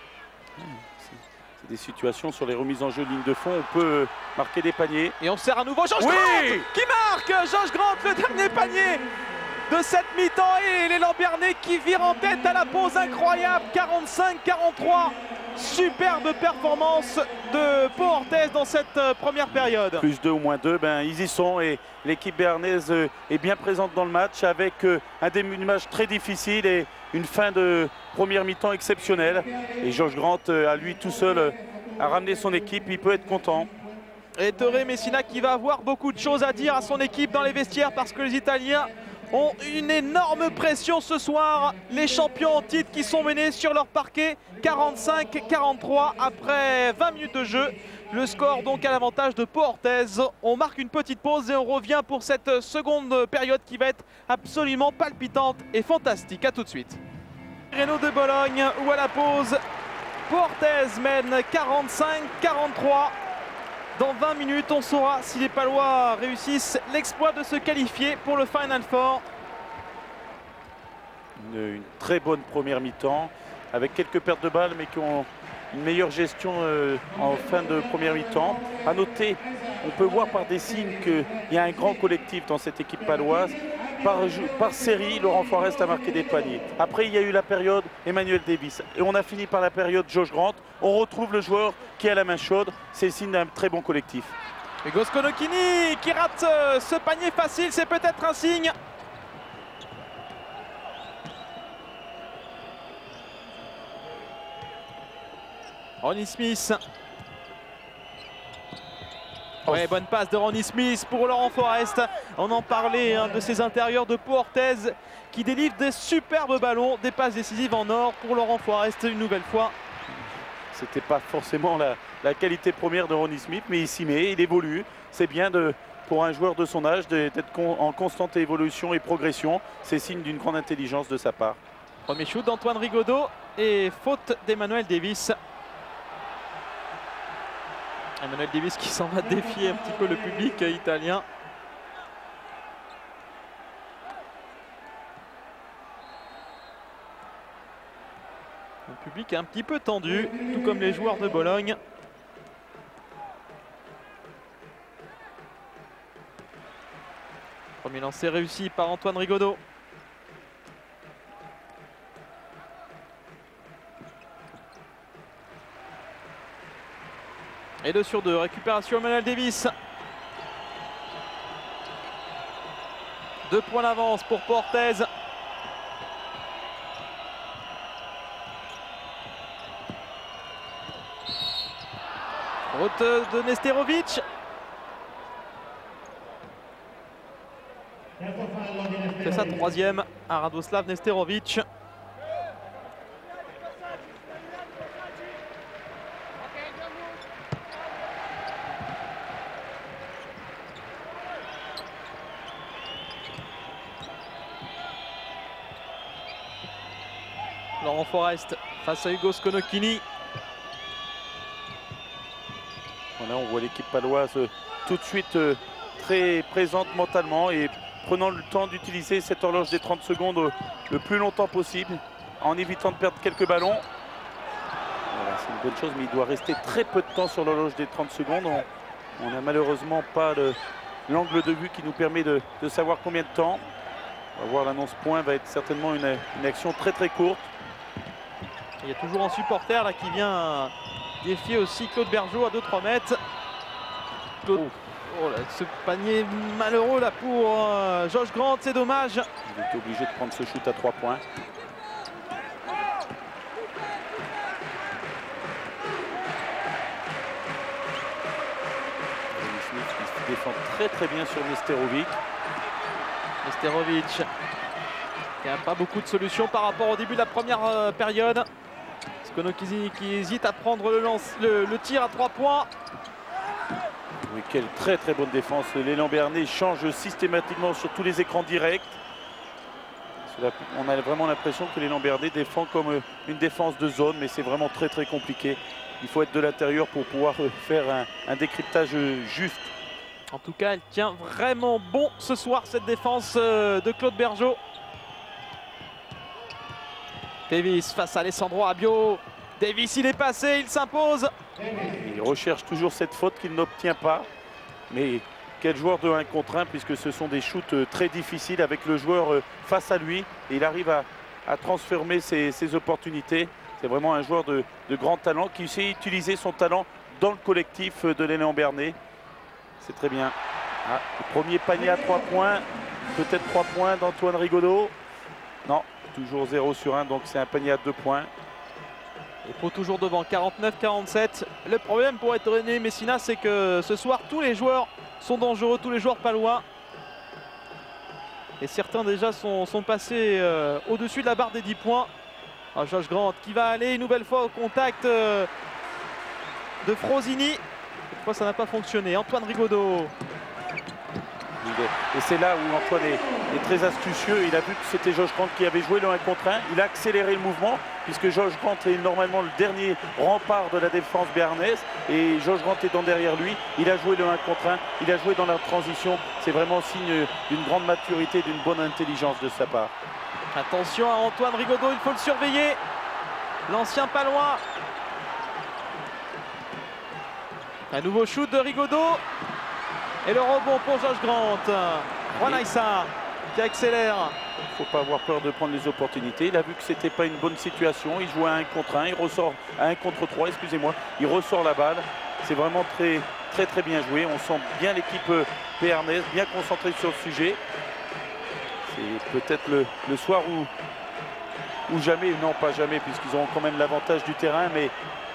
[SPEAKER 2] C'est des situations sur les remises en jeu de ligne de fond. On peut marquer des paniers.
[SPEAKER 1] Et on sert à nouveau Josh Grant qui marque. Josh Grant, le dernier panier de cette mi-temps. Et l'élan béarnais qui vire en tête à la pause, incroyable. 45-43. Superbe performance de Pau Orthez dans cette première période.
[SPEAKER 2] Plus 2 ou moins 2, ben, ils y sont et l'équipe béarnaise est bien présente dans le match avec un début de match très difficile et une fin de première mi-temps exceptionnelle. Et Josh Grant, à lui tout seul, a ramené son équipe, il peut être content.
[SPEAKER 1] Et Torre Messina qui va avoir beaucoup de choses à dire à son équipe dans les vestiaires parce que les Italiens ont une énorme pression ce soir. Les champions en titre qui sont menés sur leur parquet 45-43 après 20 minutes de jeu. Le score donc à l'avantage de Pau Orthez. On marque une petite pause et on revient pour cette seconde période qui va être absolument palpitante et fantastique. A tout de suite. Renault de Bologne où à la pause Pau Orthez mène 45-43. Dans 20 minutes, on saura si les Palois réussissent l'exploit de se qualifier pour le Final Four.
[SPEAKER 2] Une très bonne première mi-temps, avec quelques pertes de balles, mais qui ont une meilleure gestion en fin de première mi-temps. À noter, on peut voir par des signes qu'il y a un grand collectif dans cette équipe paloise. Par série, Laurent Forest a marqué des paniers. Après, il y a eu la période Emmanuel Davis. Et on a fini par la période Josh Grant. On retrouve le joueur qui a la main chaude. C'est le signe d'un très bon collectif.
[SPEAKER 1] Hugo Sconocchini qui rate ce panier facile, c'est peut-être un signe. Ronnie Smith. Ouais, bonne passe de Ronnie Smith pour Laurent Forest. On en parlait de ses intérieurs de Pau Orthez qui délivre des superbes ballons, des passes décisives en or pour Laurent Forest une nouvelle fois.
[SPEAKER 2] C'était pas forcément la qualité première de Ronnie Smith, mais il s'y met, il évolue. C'est bien pour un joueur de son âge d'être en constante évolution et progression. C'est signe d'une grande intelligence de sa part.
[SPEAKER 1] Premier shoot d'Antoine Rigaudot et faute d'Emmanuel Davis. Emmanuel Davis qui s'en va défier un petit peu le public italien. Le public est un petit peu tendu, tout comme les joueurs de Bologne. Premier lancer réussi par Antoine Rigaudot. Et 2 sur 2, récupération Emmanuel Davis. 2 points d'avance pour Pau Orthez. Faute de Nesterovic. C'est sa 3e à Radoslav Nesterovic. Laurent Forest face à Hugo Sconocchini.
[SPEAKER 2] Voilà, on voit l'équipe paloise tout de suite très présente mentalement et prenant le temps d'utiliser cette horloge des 30 secondes le plus longtemps possible en évitant de perdre quelques ballons. Voilà, c'est une bonne chose, mais il doit rester très peu de temps sur l'horloge des 30 secondes. On n'a malheureusement pas l'angle de vue qui nous permet de savoir combien de temps. On va voir, l'annonce point va être certainement une action très courte.
[SPEAKER 1] Il y a toujours un supporter là qui vient défier aussi Claude Bergeau à 2-3 mètres. Claude... Oh là, ce panier malheureux là pour Josh Grant, c'est dommage.
[SPEAKER 2] Il était obligé de prendre ce shoot à 3 points. Smith qui se défend très bien sur Nesterovic.
[SPEAKER 1] Nesterovic qui n'a pas beaucoup de solutions par rapport au début de la première période. Sconocchini qui hésite à prendre le tir à 3 points.
[SPEAKER 2] Oui, quelle très bonne défense. L'élan Béarnais change systématiquement sur tous les écrans directs. On a vraiment l'impression que l'élan Béarnais défend comme une défense de zone, mais c'est vraiment très compliqué. Il faut être de l'intérieur pour pouvoir faire un décryptage juste.
[SPEAKER 1] En tout cas, elle tient vraiment bon ce soir, cette défense de Claude Bergeau. Davis face à Alessandro Abio. Davis, il est passé, il s'impose.
[SPEAKER 2] Il recherche toujours cette faute qu'il n'obtient pas. Mais quel joueur de 1 contre 1, puisque ce sont des shoots très difficiles avec le joueur face à lui. Et il arrive à transformer ses opportunités. C'est vraiment un joueur de grand talent qui sait utiliser son talent dans le collectif de l'élan Béarnais. C'est très bien. Ah, le premier panier à 3 points. Peut-être 3 points d'Antoine Rigaudot. Non, toujours 0 sur 1, donc c'est un panier à 2 points.
[SPEAKER 1] Et Pau toujours devant, 49-47. Le problème pour être René Messina, c'est que ce soir, tous les joueurs sont dangereux, tous les joueurs palois. Et certains déjà sont passés au-dessus de la barre des 10 points. Ah, Josh Grant qui va aller une nouvelle fois au contact de Frosini. Cette fois, ça n'a pas fonctionné. Antoine Rigaudot.
[SPEAKER 2] Et c'est là où Antoine est très astucieux. Il a vu que c'était Josh Grant qui avait joué le 1 contre 1. Il a accéléré le mouvement puisque Josh Grant est normalement le dernier rempart de la défense béarnaise. Et Josh Grant étant derrière lui, il a joué le 1 contre 1. Il a joué dans la transition. C'est vraiment signe d'une grande maturité, d'une bonne intelligence de sa part.
[SPEAKER 1] Attention à Antoine Rigaudot, il faut le surveiller. L'ancien palois. Un nouveau shoot de Rigaudot. Et le rebond pour Josh Grant. Juan Aissa qui accélère.
[SPEAKER 2] Il ne faut pas avoir peur de prendre les opportunités. Il a vu que c'était pas une bonne situation. Il jouait à 1 contre 1. Il ressort à 1 contre 3, excusez-moi. Il ressort la balle. C'est vraiment très bien joué. On sent bien l'équipe béarnaise, bien concentrée sur le sujet. C'est peut-être le soir où jamais, non pas jamais, puisqu'ils auront quand même l'avantage du terrain, mais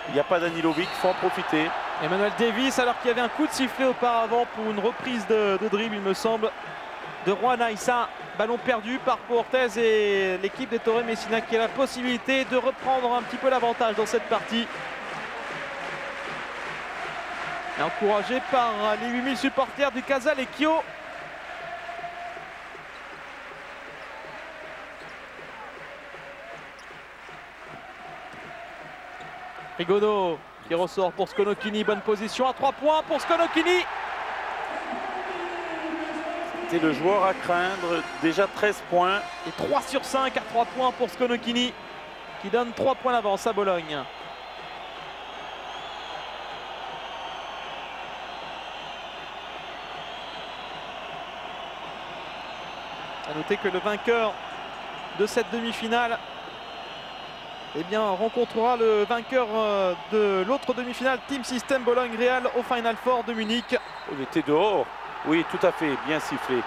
[SPEAKER 2] il n'y a pas Danilovic, il faut en profiter.
[SPEAKER 1] Emmanuel Davis, alors qu'il y avait un coup de sifflet auparavant pour une reprise de dribble, il me semble, de Juan Aissa. Ballon perdu par Cortez et l'équipe de Torre Messina qui a la possibilité de reprendre un petit peu l'avantage dans cette partie. Et encouragé par les 8000 supporters du Casa Lecchio. Rigaudot qui ressort pour Skonokini, bonne position à 3 points pour Skonokini.
[SPEAKER 2] C'est le joueur à craindre, déjà 13 points.
[SPEAKER 1] Et 3 sur 5 à 3 points pour Skonokini qui donne 3 points d'avance à Bologne. A noter que le vainqueur de cette demi-finale eh bien, rencontrera le vainqueur de l'autre demi-finale, Team System Bologne-Real au Final Four de Munich.
[SPEAKER 2] Il était dehors. Oui, tout à fait, bien sifflé. Oui,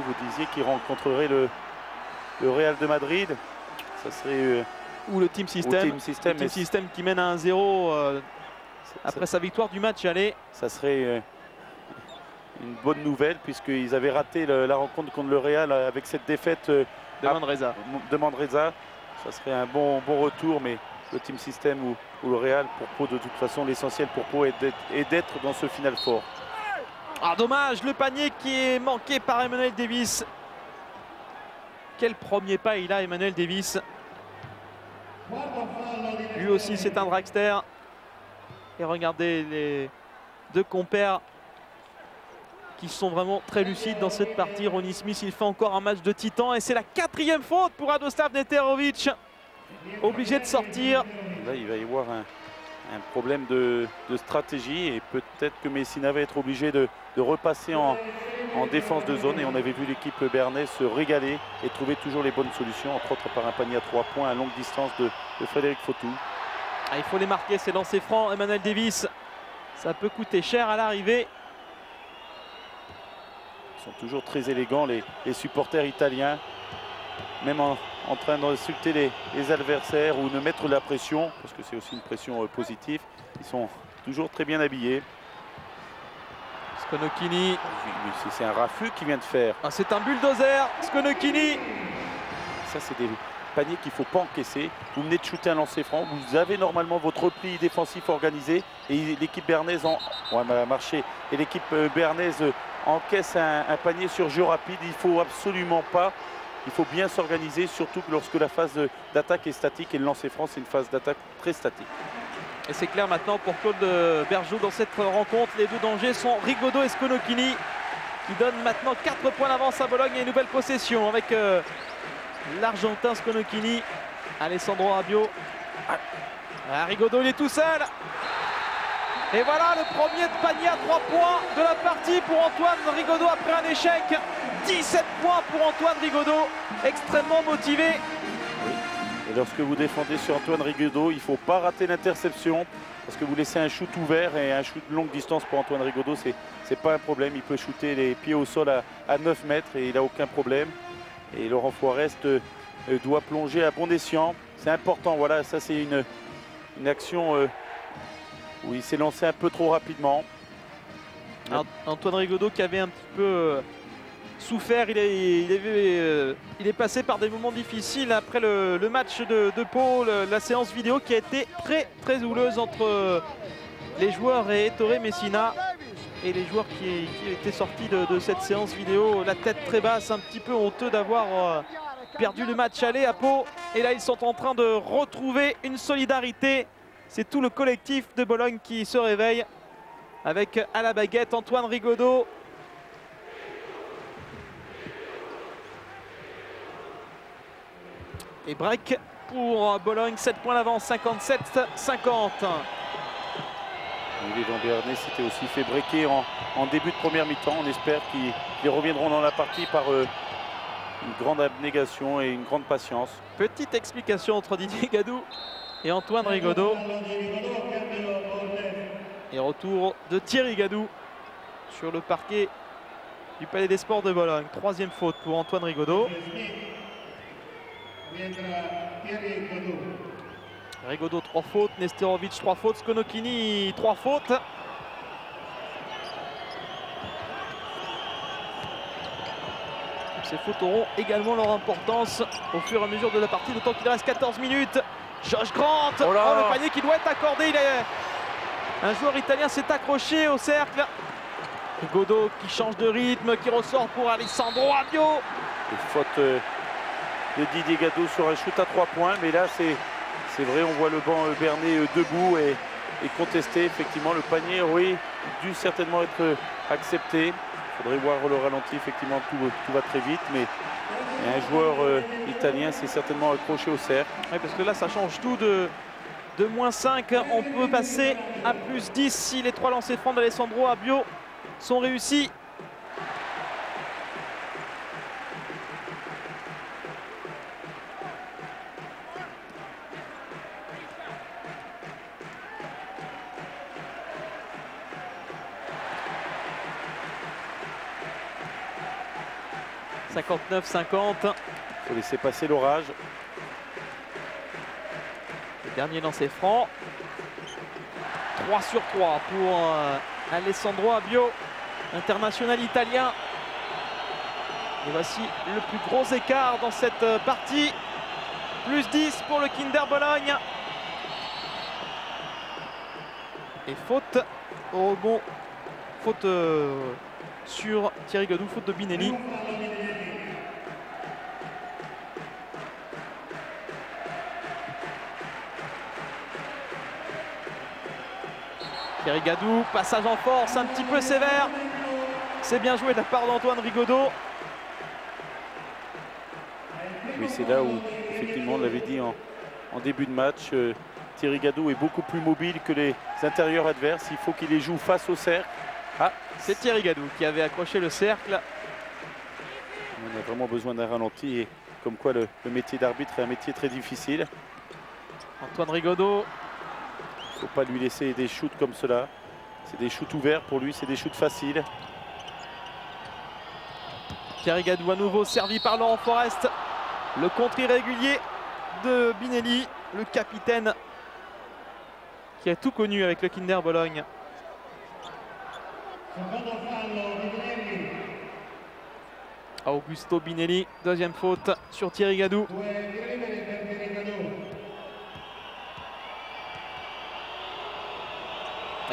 [SPEAKER 2] vous disiez qu'il rencontrerait le Real de Madrid. Ça serait...
[SPEAKER 1] ou le Team System. Le Team System qui mène à 1-0 après sa victoire du match aller.
[SPEAKER 2] Ça serait une bonne nouvelle puisqu'ils avaient raté la rencontre contre le Real avec cette défaite de Manresa. Ça serait un bon retour, mais le Team System ou le Real, pour Pau, de toute façon, l'essentiel pour Pau est d'être dans ce Final Four.
[SPEAKER 1] Ah, dommage, le panier qui est manqué par Emmanuel Davis. Quel premier pas il a, Emmanuel Davis. Lui aussi, c'est un dragster. Et regardez les deux compères qui sont vraiment très lucides dans cette partie. Ronnie Smith, il fait encore un match de titan et c'est la 4e faute pour Radoslav Neterovic. Obligé de sortir.
[SPEAKER 2] Là, il va y avoir un problème de stratégie et peut-être que Messina va être obligé de repasser en défense de zone. Et on avait vu l'équipe béarnaise se régaler et trouver toujours les bonnes solutions, entre autres par un panier à 3 points à longue distance de Frédéric Fautou.
[SPEAKER 1] Ah, il faut les marquer, c'est lancé franc, Emmanuel Davis. Ça peut coûter cher à l'arrivée.
[SPEAKER 2] Ils sont toujours très élégants, les supporters italiens, même en train d'insulter les adversaires ou de mettre la pression, parce que c'est aussi une pression positive. Ils sont toujours très bien habillés.
[SPEAKER 1] Skonokini.
[SPEAKER 2] C'est un raffut qu'il vient de faire.
[SPEAKER 1] Ah, c'est un bulldozer, Skonokini.
[SPEAKER 2] Ça, c'est des paniers qu'il ne faut pas encaisser. Vous venez de shooter un lancer franc, vous avez normalement votre repli défensif organisé et l'équipe béarnaise marché. Et l'équipe béarnaise encaisse un panier sur jeu rapide. Il ne faut absolument pas. Il faut bien s'organiser, surtout que lorsque la phase d'attaque est statique et le lancer franc, c'est une phase d'attaque très statique.
[SPEAKER 1] Et c'est clair maintenant pour Claude Bergeau dans cette rencontre. Les deux dangers sont Rigaudot et Skonokini qui donnent maintenant 4 points d'avance à Bologne et une nouvelle possession avec l'Argentin Skonokini. Alessandro Rabiot. Rigaudot, il est tout seul. Et voilà le premier panier à 3 points de la partie pour Antoine Rigaudot après un échec. 17 points pour Antoine Rigaudot, extrêmement motivé.
[SPEAKER 2] Oui. Et lorsque vous défendez sur Antoine Rigaudot, il ne faut pas rater l'interception parce que vous laissez un shoot ouvert et un shoot de longue distance pour Antoine Rigaudot, c'est pas un problème. Il peut shooter les pieds au sol à 9 mètres et il n'a aucun problème. Et Laurent Forest doit plonger à bon escient. C'est important, voilà, ça c'est une action où il s'est lancé un peu trop rapidement.
[SPEAKER 1] Antoine Rigaudot qui avait un petit peu souffert, il est passé par des moments difficiles après le match de Pau, la séance vidéo qui a été très houleuse entre les joueurs et Torre Messina. Et les joueurs qui étaient sortis de cette séance vidéo, la tête très basse, un petit peu honteux d'avoir perdu le match aller à Pau. Et là, ils sont en train de retrouver une solidarité. C'est tout le collectif de Bologne qui se réveille avec à la baguette Antoine Rigaudot. Et break pour Bologne, 7 points d'avance, 57-50.
[SPEAKER 2] Et les Lambernais s'étaient aussi fait breaker en début de première mi-temps. On espère qu'ils reviendront dans la partie par une grande abnégation et une grande patience.
[SPEAKER 1] Petite explication entre Didier Gadou et Antoine Rigaudot. Et retour de Thierry Gadou sur le parquet du Palais des Sports de Bologne. Troisième faute pour Antoine Rigaudot. Rigaudot 3 fautes, Nestorovic 3 fautes, Skonokini 3 fautes. Ces fautes auront également leur importance au fur et à mesure de la partie, d'autant qu'il reste 14 minutes. Josh Grant,
[SPEAKER 2] oh
[SPEAKER 1] le panier qui doit être accordé. Un joueur italien s'est accroché au cercle. Rigaudot qui change de rythme, qui ressort pour Alessandro Abbio.
[SPEAKER 2] Faute de Didier Gadou sur un shoot à 3 points, mais là c'est vrai, on voit le banc Bernay debout et contesté. Effectivement, le panier aurait dû certainement être accepté. Il faudrait voir le ralenti, effectivement, tout va très vite, mais un joueur italien s'est certainement accroché au cercle.
[SPEAKER 1] Oui, parce que là, ça change tout de -5. On peut passer à +10 si les 3 lancers francs d'Alessandro Abbio sont réussis. « 59-50. »
[SPEAKER 2] Il faut laisser passer l'orage.
[SPEAKER 1] Le dernier lancer franc. 3 sur 3 pour Alessandro Abbio, international italien. Et voici le plus gros écart dans cette partie. +10 pour le Kinder Bologne. Et faute au rebond. Faute sur Thierry Gadou, faute de Binelli. Thierry Gadou, passage en force, un petit peu sévère. C'est bien joué de la part d'Antoine Rigaudot.
[SPEAKER 2] Oui, c'est là où, effectivement, on l'avait dit en début de match, Thierry Gadou est beaucoup plus mobile que les intérieurs adverses. Il faut qu'il les joue face au cercle.
[SPEAKER 1] Ah, c'est Thierry Gadou qui avait accroché le cercle.
[SPEAKER 2] On a vraiment besoin d'un ralenti. Et comme quoi, le métier d'arbitre est un métier très difficile.
[SPEAKER 1] Antoine Rigaudot.
[SPEAKER 2] Il ne faut pas lui laisser des shoots comme cela. C'est des shoots ouverts pour lui, c'est des shoots faciles.
[SPEAKER 1] Thierry Gadou à nouveau servi par Laurent Forest. Le contre irrégulier de Binelli, le capitaine qui a tout connu avec le Kinder Bologne. Augusto Binelli, deuxième faute sur Thierry Gadou.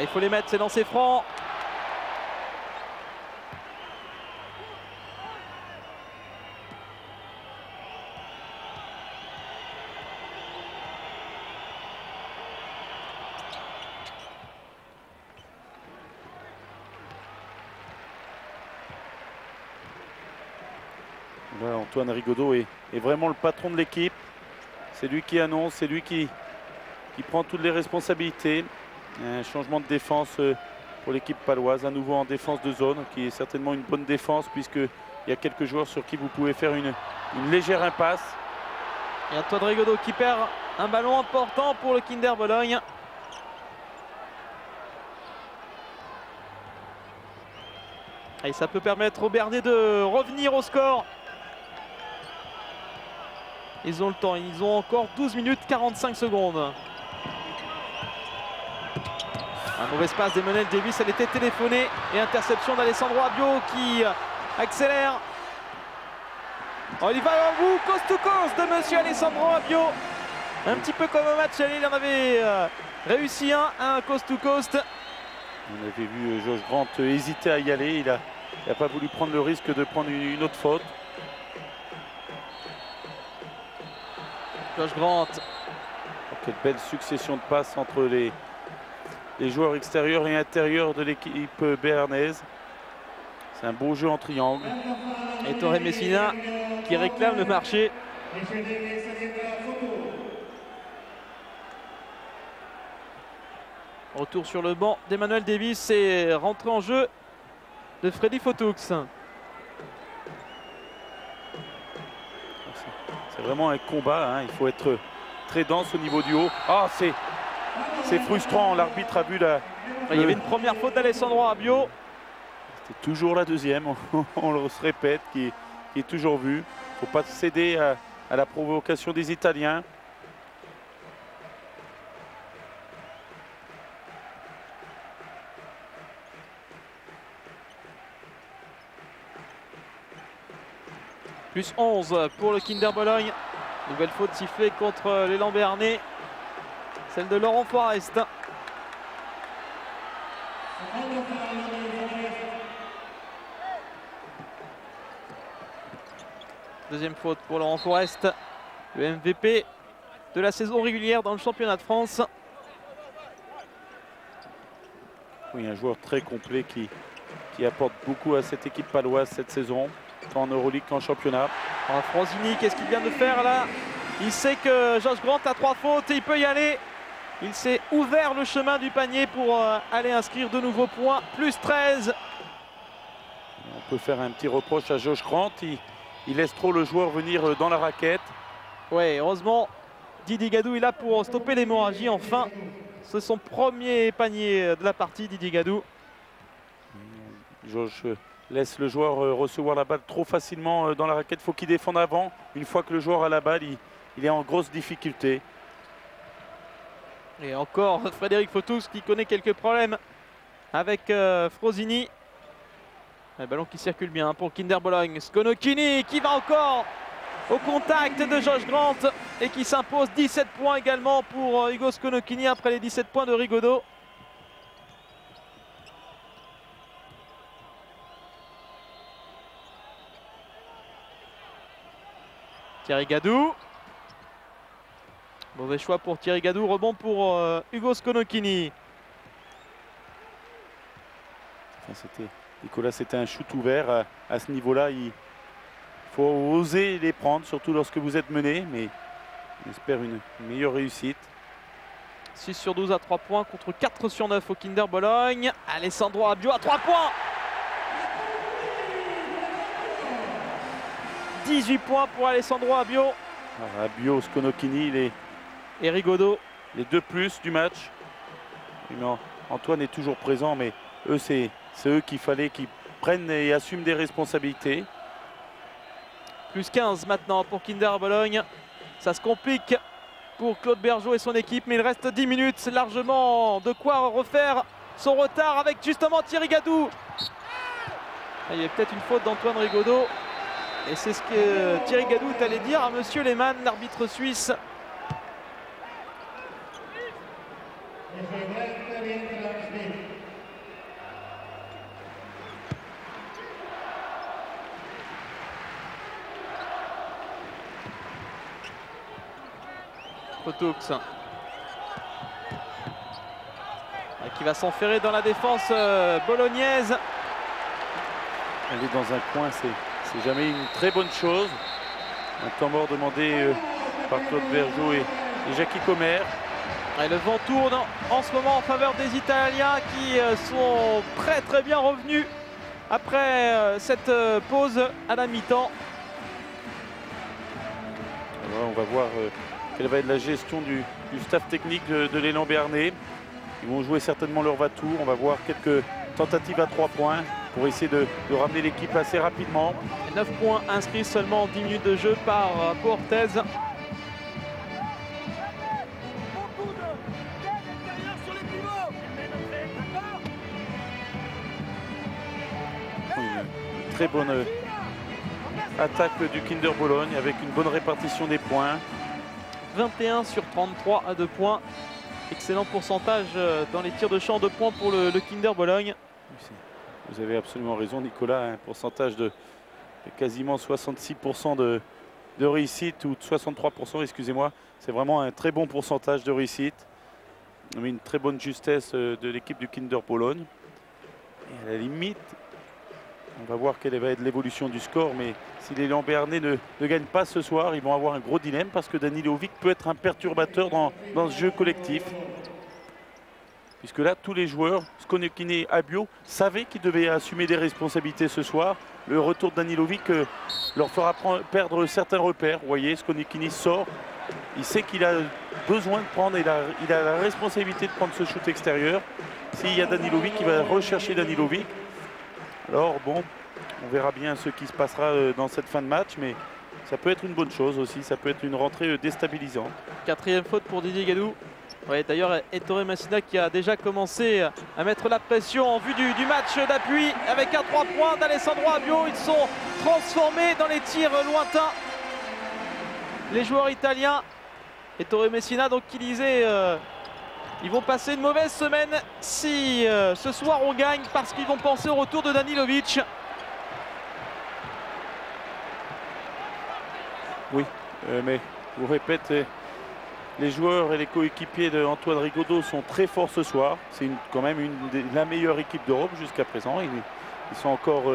[SPEAKER 1] Il faut les mettre, ces lancers francs.
[SPEAKER 2] Là, Antoine Rigaudot est vraiment le patron de l'équipe. C'est lui qui annonce, c'est lui qui prend toutes les responsabilités. Un changement de défense pour l'équipe paloise, à nouveau en défense de zone, qui est certainement une bonne défense puisqu'il y a quelques joueurs sur qui vous pouvez faire une légère impasse.
[SPEAKER 1] Et Antoine Rigaudot qui perd un ballon important pour le Kinder Bologne. Et ça peut permettre aux Bernais de revenir au score. Ils ont le temps, ils ont encore 12 minutes 45 secondes. Un mauvais passe d'Emmanuel Davis, elle était téléphonée. Et interception d'Alessandro Abbio qui accélère. Oh, il va au bout, coast to coast de monsieur Alessandro Abbio. Un petit peu comme au match aller, il en avait réussi un coast to coast.
[SPEAKER 2] On avait vu Josh Grant hésiter à y aller, il n'a pas voulu prendre le risque de prendre une autre faute.
[SPEAKER 1] Josh Grant.
[SPEAKER 2] Oh, quelle belle succession de passes entre les joueurs extérieurs et intérieurs de l'équipe béarnaise. C'est un beau jeu en triangle.
[SPEAKER 1] Et Torre Messina qui réclame le marché. Retour sur le banc d'Emmanuel Davis et rentrée en jeu de Freddy Fotoux.
[SPEAKER 2] C'est vraiment un combat, hein. Il faut être très dense au niveau du haut. Ah, c'est frustrant, l'arbitre a vu la...
[SPEAKER 1] Il y avait une première faute d'Alessandro Rabiot.
[SPEAKER 2] C'est toujours la deuxième, on le se répète, qui est toujours vue. Il ne faut pas céder à la provocation des Italiens.
[SPEAKER 1] Plus 11 pour le Kinder Bologne. Nouvelle faute sifflée contre l'élan béarnais. Celle de Laurent Forest. Deuxième faute pour Laurent Forest, le MVP de la saison régulière dans le championnat de France.
[SPEAKER 2] Oui, un joueur très complet qui apporte beaucoup à cette équipe paloise cette saison, tant en Euroleague qu'en championnat.
[SPEAKER 1] Alors, Franzini, qu'est-ce qu'il vient de faire là? Il sait que Josh Grant a 3 fautes et il peut y aller. Il s'est ouvert le chemin du panier pour aller inscrire de nouveaux points. Plus 13.
[SPEAKER 2] On peut faire un petit reproche à Josh Grant. Il laisse trop le joueur venir dans la raquette.
[SPEAKER 1] Ouais, heureusement, Didier Gadou est là pour stopper l'hémorragie. Enfin, c'est son premier panier de la partie, Didier Gadou.
[SPEAKER 2] Josh laisse le joueur recevoir la balle trop facilement dans la raquette. Il faut qu'il défende avant. Une fois que le joueur a la balle, il est en grosse difficulté.
[SPEAKER 1] Et encore Frédéric Fotoux qui connaît quelques problèmes avec Frosini. Un ballon qui circule bien pour Kinder Bologne. Skonokini qui va encore au contact de Josh Grant et qui s'impose. 17 points également pour Hugo Skonokini après les 17 points de Rigaudot. Thierry Gadou. Mauvais choix pour Thierry Gadou. Rebond pour Hugo Skonokini.
[SPEAKER 2] Enfin, Nicolas, c'était un shoot ouvert. À ce niveau-là, il faut oser les prendre, surtout lorsque vous êtes mené. Mais on espère une meilleure réussite.
[SPEAKER 1] 6 sur 12 à 3 points contre 4 sur 9 au Kinder Bologne. Alessandro Rabiot à 3 points. 18 points pour Alessandro Rabiot.
[SPEAKER 2] Rabiot, Skonokini,
[SPEAKER 1] et Rigaudot.
[SPEAKER 2] Les deux plus du match. Non, Antoine est toujours présent, mais eux, c'est eux qu'il fallait qu'ils prennent et assument des responsabilités.
[SPEAKER 1] Plus 15 maintenant pour Kinder Bologne. Ça se complique pour Claude Bergeau et son équipe, mais il reste 10 minutes, largement de quoi refaire son retard avec justement Thierry Gadou. Il y avait peut-être une faute d'Antoine Rigaudot. Et c'est ce que Thierry Gadou est allé dire à Monsieur Lehmann, l'arbitre suisse. Fotoux qui va s'enferrer dans la défense bolognaise.
[SPEAKER 2] Aller dans un coin, c'est jamais une très bonne chose. Un temps mort demandé par Claude Bergeau et Jackie Comer.
[SPEAKER 1] Et le vent tourne en ce moment en faveur des Italiens qui sont très bien revenus après cette pause à la mi-temps.
[SPEAKER 2] On va voir quelle va être la gestion du staff technique de l'élan béarnais. Ils vont jouer certainement leur va-tour. On va voir quelques tentatives à 3 points pour essayer de ramener l'équipe assez rapidement.
[SPEAKER 1] 9 points inscrits seulement en 10 minutes de jeu par Orthez.
[SPEAKER 2] Une très bonne attaque du Kinder Bologne avec une bonne répartition des points.
[SPEAKER 1] 21 sur 33 à 2 points. Excellent pourcentage dans les tirs de champ, 2 points pour le Kinder Bologne.
[SPEAKER 2] Vous avez absolument raison, Nicolas. Un pourcentage de quasiment 66% de réussite, ou de 63%, excusez-moi. C'est vraiment un très bon pourcentage de réussite. Mais une très bonne justesse de l'équipe du Kinder Bologne. Et à la limite, on va voir quelle va être l'évolution du score. Mais si les Béarnais ne gagnent pas ce soir, ils vont avoir un gros dilemme parce que Danilovic peut être un perturbateur dans ce jeu collectif. puisque là, tous les joueurs, Skonokini, Abio, savaient qu'ils devaient assumer des responsabilités ce soir. Le retour de Danilovic leur fera perdre certains repères. Vous voyez, Skonokini sort. Il sait qu'il a besoin de prendre, il a la responsabilité de prendre ce shoot extérieur. S'il y a Danilovic, il va rechercher Danilovic. Alors bon, on verra bien ce qui se passera dans cette fin de match, mais ça peut être une bonne chose aussi, ça peut être une rentrée déstabilisante.
[SPEAKER 1] 4e faute pour Didier Gadou. Ouais, d'ailleurs, Ettore Messina qui a déjà commencé à mettre la pression en vue du match d'appui avec un 3 points d'Alessandro Abio. Ils sont transformés dans les tirs lointains. Les joueurs italiens, Ettore Messina, donc qui disait ils vont passer une mauvaise semaine si ce soir on gagne, parce qu'ils vont penser au retour de Danilovic.
[SPEAKER 2] Oui, mais je vous répète, les joueurs et les coéquipiers d'Antoine Rigaudot sont très forts ce soir. C'est quand même la meilleure équipe d'Europe jusqu'à présent. Ils sont encore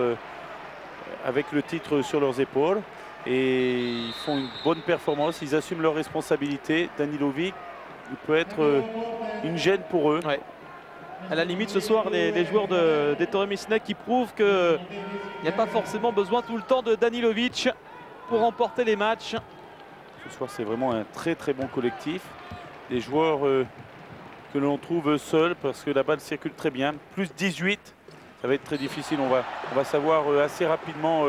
[SPEAKER 2] avec le titre sur leurs épaules et ils font une bonne performance. Ils assument leurs responsabilités. Danilovic, il peut être une gêne pour eux.
[SPEAKER 1] Ouais. À la limite, ce soir, les joueurs d'Ettore Messina qui prouvent qu'il n'y a pas forcément besoin tout le temps de Danilovic pour remporter les matchs.
[SPEAKER 2] Ce soir, c'est vraiment un très très bon collectif. Des joueurs que l'on trouve seuls parce que la balle circule très bien. Plus 18, ça va être très difficile. On va savoir assez rapidement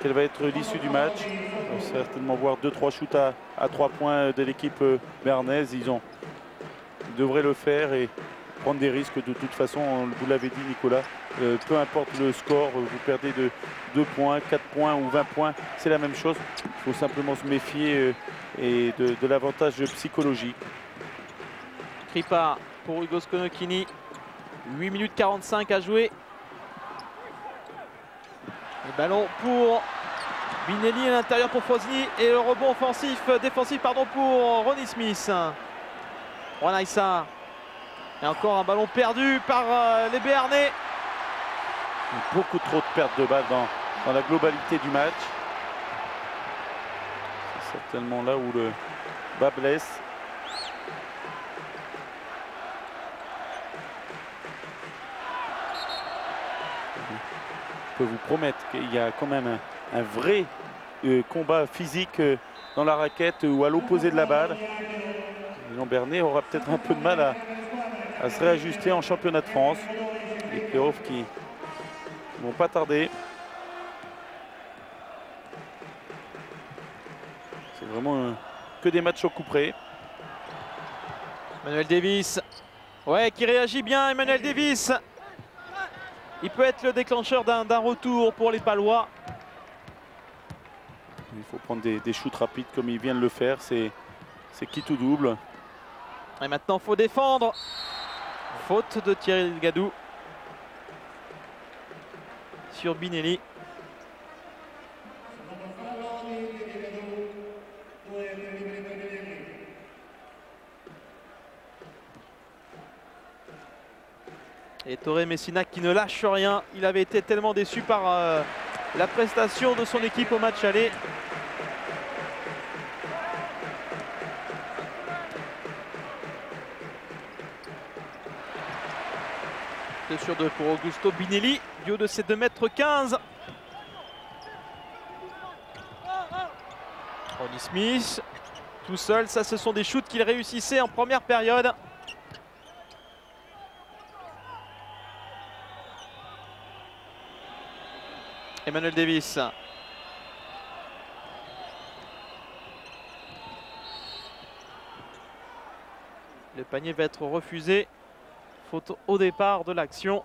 [SPEAKER 2] quelle va être l'issue du match. On va certainement voir 2-3 shoots à 3 points de l'équipe bernaise. Ils devraient le faire et prendre des risques de toute façon. Vous l'avez dit, Nicolas, peu importe le score, vous perdez de 2 points, 4 points ou 20 points, c'est la même chose. Il faut simplement se méfier et de l'avantage psychologique.
[SPEAKER 1] Kripa pour Hugo Skonokini. 8 minutes 45 à jouer. Le ballon pour Binelli à l'intérieur pour Fosni et le rebond défensif pour Ronnie Smith. Juan Aissa. Et encore un ballon perdu par les Béarnais.
[SPEAKER 2] Beaucoup trop de pertes de balles dans la globalité du match. C'est certainement là où le bas blesse. Je peux vous promettre qu'il y a quand même un vrai combat physique dans la raquette ou à l'opposé de la balle. Lyon Bernay aura peut-être un peu de mal à se réajuster en championnat de France. Les playoffs qui ne vont pas tarder. C'est vraiment que des matchs au coup près.
[SPEAKER 1] Emmanuel Davis. Ouais, qui réagit bien, Emmanuel Davis. Il peut être le déclencheur d'un retour pour les Palois.
[SPEAKER 2] Il faut prendre des shoots rapides comme il vient de le faire. C'est qui tout double.
[SPEAKER 1] Et maintenant, il faut défendre. Faute de Thierry Gadou sur Binelli. Et Ettore Messina qui ne lâche rien. Il avait été tellement déçu par la prestation de son équipe au match aller. Sur 2 pour Augusto Binelli, du haut de ses 2,15 m. Ronnie Smith, tout seul, ça ce sont des shoots qu'il réussissait en première période. Emmanuel Davis. Le panier va être refusé. Faute au départ de l'action.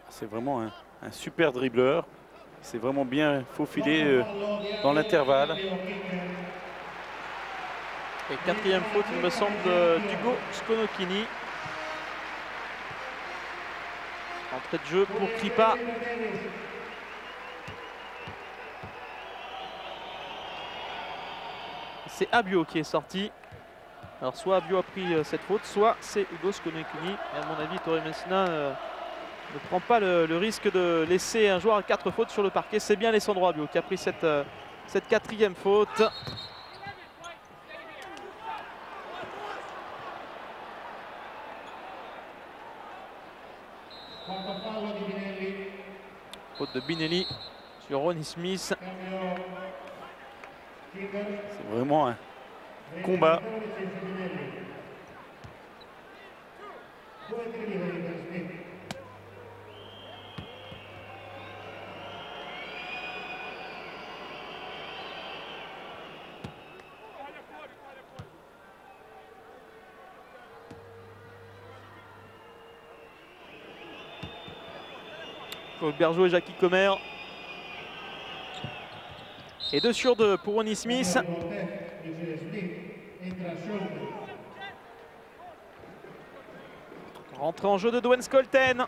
[SPEAKER 2] C'est vraiment un super dribbleur. C'est vraiment bien faufilé dans l'intervalle.
[SPEAKER 1] Et 4e faute, il me semble, d'Hugo Skonokini. Entrée de jeu pour Kripa. C'est Abio qui est sorti. Alors soit Abio a pris cette faute, soit c'est Hugo Skonokini. Et à mon avis, Ettore Messina ne prend pas le risque de laisser un joueur à 4 fautes sur le parquet. C'est bien Alessandro Abio qui a pris cette 4e faute. Faute de Binelli sur Ronnie Smith.
[SPEAKER 2] C'est vraiment un combat.
[SPEAKER 1] Claude Bergeau et Jackie Comer. Et 2 sur 2 pour Ronnie Smith. Rentrée en jeu de Dwayne Skolten.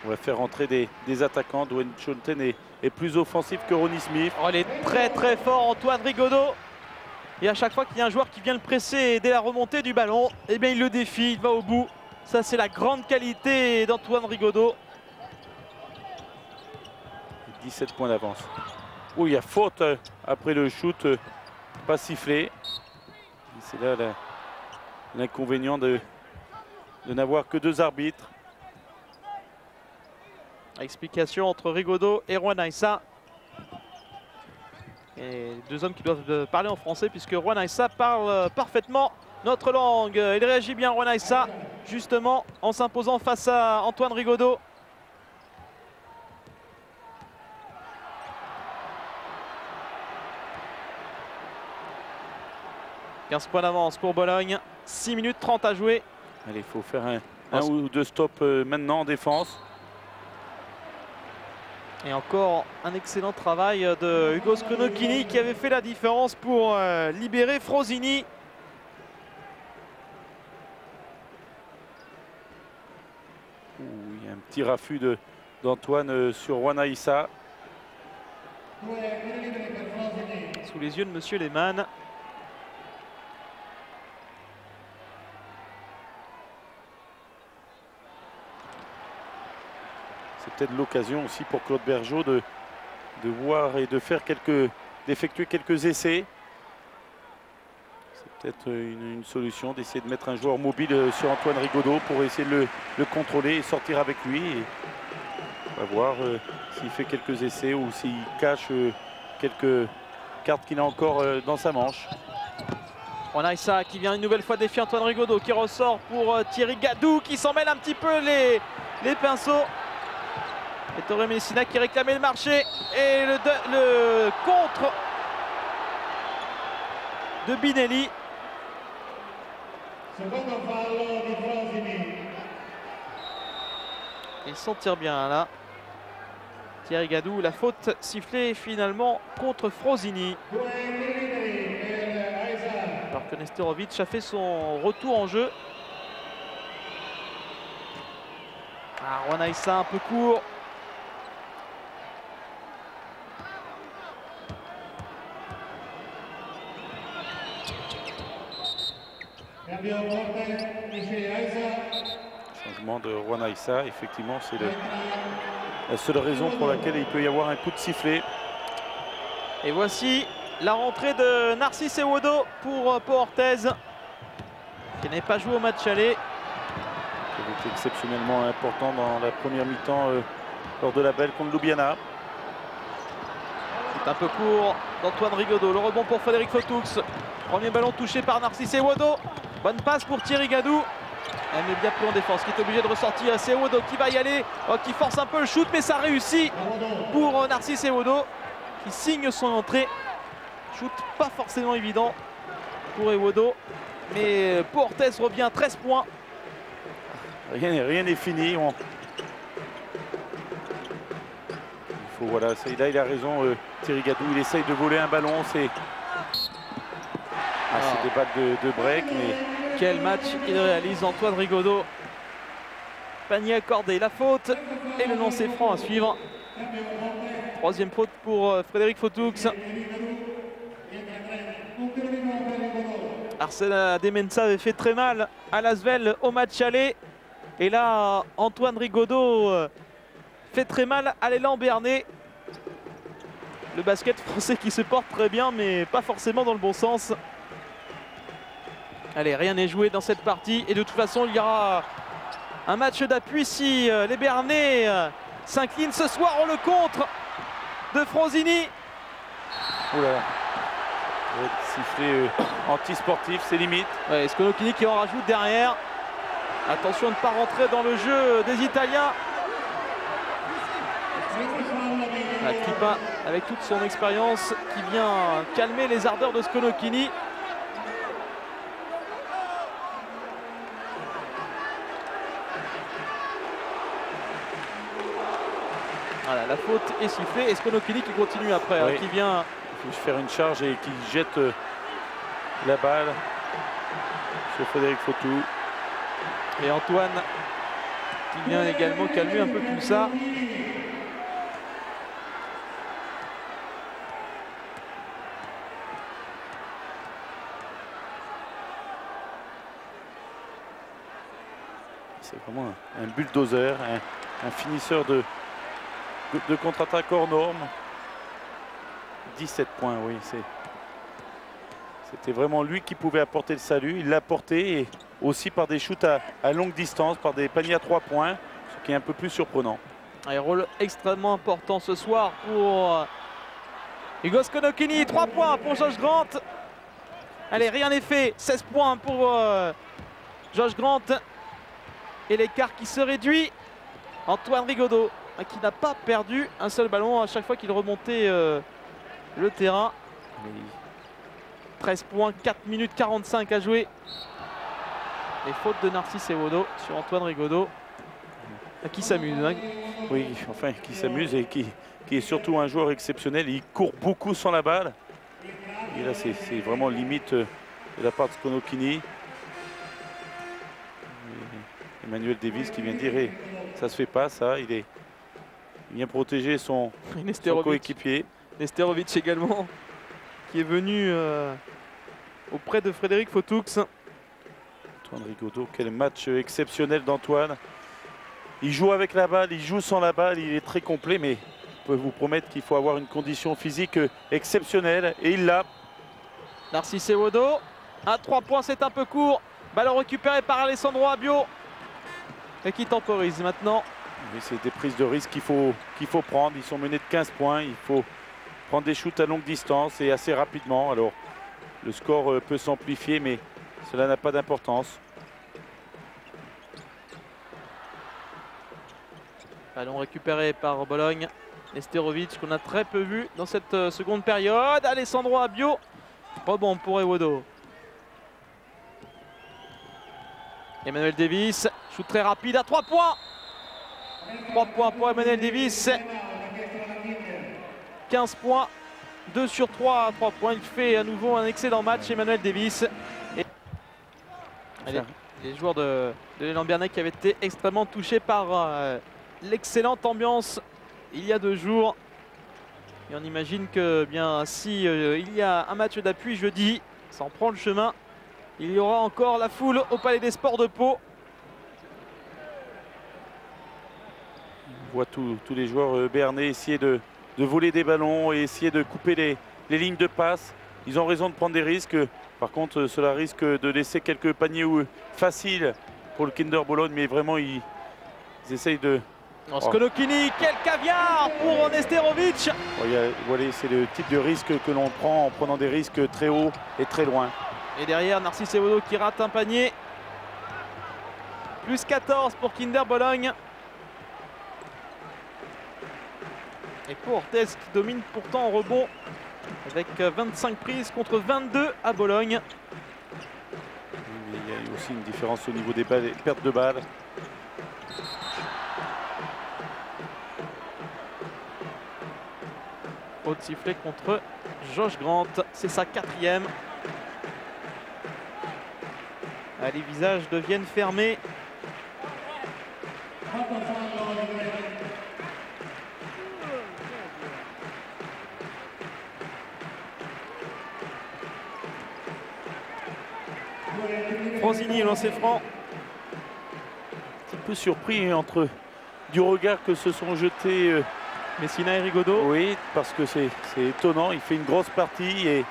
[SPEAKER 2] On va faire rentrer des attaquants. Dwayne Skolten est plus offensif que Ronnie Smith.
[SPEAKER 1] Oh, il est très fort, Antoine Rigaudot. Et à chaque fois qu'il y a un joueur qui vient le presser dès la remontée du ballon, eh bien il le défie, il va au bout. Ça, c'est la grande qualité d'Antoine Rigaudot.
[SPEAKER 2] 17 points d'avance. Oh, il y a faute après le shoot, pas sifflé. C'est là l'inconvénient de n'avoir que 2 arbitres.
[SPEAKER 1] Explication entre Rigaudot et Juan Aissa. Et 2 hommes qui doivent parler en français puisque Juan Aissa parle parfaitement notre langue. Il réagit bien, Juan Aissa, justement en s'imposant face à Antoine Rigaudot. « 15 points d'avance pour Bologne, 6 minutes 30 à jouer. »
[SPEAKER 2] Allez, il faut faire un ou 2 stops maintenant en défense.
[SPEAKER 1] Et encore un excellent travail de Hugo Skronokini qui avait fait la différence pour libérer Frosini.
[SPEAKER 2] Il y a un petit raffut d'Antoine sur Juan Aissa.
[SPEAKER 1] Sous les yeux de Monsieur Lehmann.
[SPEAKER 2] C'est peut-être l'occasion aussi pour Claude Bergeau de voir et de faire d'effectuer quelques essais. C'est peut-être une solution d'essayer de mettre un joueur mobile sur Antoine Rigaudot pour essayer de le contrôler et sortir avec lui. Et on va voir s'il fait quelques essais ou s'il cache quelques cartes qu'il a encore dans sa manche.
[SPEAKER 1] On a Issa qui vient une nouvelle fois défier Antoine Rigaudot, qui ressort pour Thierry Gadou qui s'en mêle un petit peu les pinceaux. Et Torre Messina qui réclamait le marché. Et le contre de Binelli. Il s'en tire bien là. Thierry Gadou, la faute sifflée finalement contre Frosini. Alors que Nestorovic a fait son retour en jeu. Ah, Juan Aissa un peu court.
[SPEAKER 2] Changement de Juan Aissa, effectivement, c'est la seule raison pour laquelle il peut y avoir un coup de sifflet.
[SPEAKER 1] Et voici la rentrée de Narcisse Ewodo pour Pau Orthez, qui n'avait pas joué au match aller.
[SPEAKER 2] Qui était exceptionnellement important dans la première mi-temps lors de la belle contre Ljubljana.
[SPEAKER 1] C'est un peu court d'Antoine Rigaudot. Le rebond pour Frédéric Fotoux. Premier ballon touché par Narcisse Ewodo. Bonne passe pour Thierry Gadou. Elle met bien pris en défense, qui est obligé de ressortir. C'est Ewodo qui va y aller, qui force un peu le shoot, mais ça réussit pour Narcisse Ewodo, qui signe son entrée. Shoot pas forcément évident pour Ewodo, mais Pau Orthez revient 13 points.
[SPEAKER 2] Rien n'est fini. Voilà, là il a raison, Thierry Gadou, il essaye de voler un ballon. C'est des balles de break, mais
[SPEAKER 1] quel match il réalise Antoine Rigaudot. Panier accordé, la faute et le lancer franc à suivre. Troisième faute pour Frédéric Fotoux. Arsène Demensa avait fait très mal à l'Asvel au match aller. Et là, Antoine Rigaudot fait très mal à l'élan béarnais. Le basket français qui se porte très bien, mais pas forcément dans le bon sens. Allez, rien n'est joué dans cette partie et de toute façon il y aura un match d'appui si les Béarnais s'inclinent ce soir. On le contre de Franzini.
[SPEAKER 2] Oh là là. Sifflet anti-sportif, c'est limite.
[SPEAKER 1] Ouais, Sconocchini qui en rajoute derrière. Attention de ne pas rentrer dans le jeu des Italiens. Tripa avec toute son expérience qui vient calmer les ardeurs de Sconocchini. Voilà, la faute est sifflée et Sconocchini qui continue après,
[SPEAKER 2] oui.
[SPEAKER 1] Qui vient
[SPEAKER 2] faire une charge et qui jette la balle sur Frédéric Fautou.
[SPEAKER 1] Et Antoine qui vient également calmer un peu tout ça.
[SPEAKER 2] C'est vraiment un bulldozer, un finisseur de contre-attaque hors norme. 17 points, oui. C'était vraiment lui qui pouvait apporter le salut. Il l'a apporté et aussi par des shoots à longue distance, par des paniers à 3 points, ce qui est un peu plus surprenant.
[SPEAKER 1] Un rôle extrêmement important ce soir pour Hugo Sconocchini. 3 points pour Josh Grant. Allez, rien n'est fait. 16 points pour Josh Grant. Et l'écart qui se réduit. Antoine Rigaudot qui n'a pas perdu un seul ballon à chaque fois qu'il remontait le terrain. 13 points, 4 minutes 45 à jouer. Et faute de Narcisse Ewodo sur Antoine Rigaudot qui s'amuse. Hein.
[SPEAKER 2] Oui, enfin qui s'amuse et qui est surtout un joueur exceptionnel. Il court beaucoup sans la balle. Et là c'est vraiment limite de la part de Sconocchini. Emmanuel Davis qui vient de dire hey, ça se fait pas ça. Il vient protéger son coéquipier.
[SPEAKER 1] Nesterovic également qui est venu auprès de Frédéric Fautoux.
[SPEAKER 2] Antoine Rigaudot, quel match exceptionnel d'Antoine. Il joue avec la balle, il joue sans la balle, il est très complet, mais je peux vous promettre qu'il faut avoir une condition physique exceptionnelle et il l'a.
[SPEAKER 1] Narcisse Ewodo, à 3 points, c'est un peu court. Ballon récupéré par Alessandro Abio et qui temporise maintenant.
[SPEAKER 2] Oui, c'est des prises de risque qu'il faut prendre. Ils sont menés de 15 points, il faut prendre des shoots à longue distance et assez rapidement. Alors le score peut s'amplifier, mais cela n'a pas d'importance.
[SPEAKER 1] Ballon récupéré par Bologne. Nesterovic qu'on a très peu vu dans cette seconde période. Alessandro Abio. Rebond pour Ewodo. Emmanuel Davis. Shoot très rapide à 3 points. 3 points pour Emmanuel Davis. 15 points. 2 sur 3 à 3 points. Il fait à nouveau un excellent match, Emmanuel Davis. Et allez, les joueurs de l'élan Béarnais qui avaient été extrêmement touchés par l'excellente ambiance il y a 2 jours. Et on imagine que bien si il y a un match d'appui jeudi, ça en prend le chemin. Il y aura encore la foule au Palais des Sports de Pau.
[SPEAKER 2] On voit tous les joueurs béarnais essayer de voler des ballons et essayer de couper les lignes de passe. Ils ont raison de prendre des risques. Par contre, cela risque de laisser quelques paniers faciles pour le Kinder Bologne, mais vraiment ils essayent de...
[SPEAKER 1] Sconocchini, quel caviar pour Nesterovic.
[SPEAKER 2] Voilà, c'est le type de risque que l'on prend en prenant des risques très hauts et très loin.
[SPEAKER 1] Et derrière, Narcisse Ewodo qui rate un panier. Plus 14 pour Kinder Bologne. Et pour Orthez qui domine pourtant en rebond avec 25 prises contre 22 à Bologne.
[SPEAKER 2] Mais il y a aussi une différence au niveau des pertes de balles.
[SPEAKER 1] Haute sifflet contre Josh Grant, c'est sa 4e. Les visages deviennent fermés. Franzini, lancé franc.
[SPEAKER 2] Un petit peu surpris entre du regard que se sont jetés
[SPEAKER 1] Messina et Rigaudot.
[SPEAKER 2] Oui, parce que c'est étonnant. Il fait une grosse partie et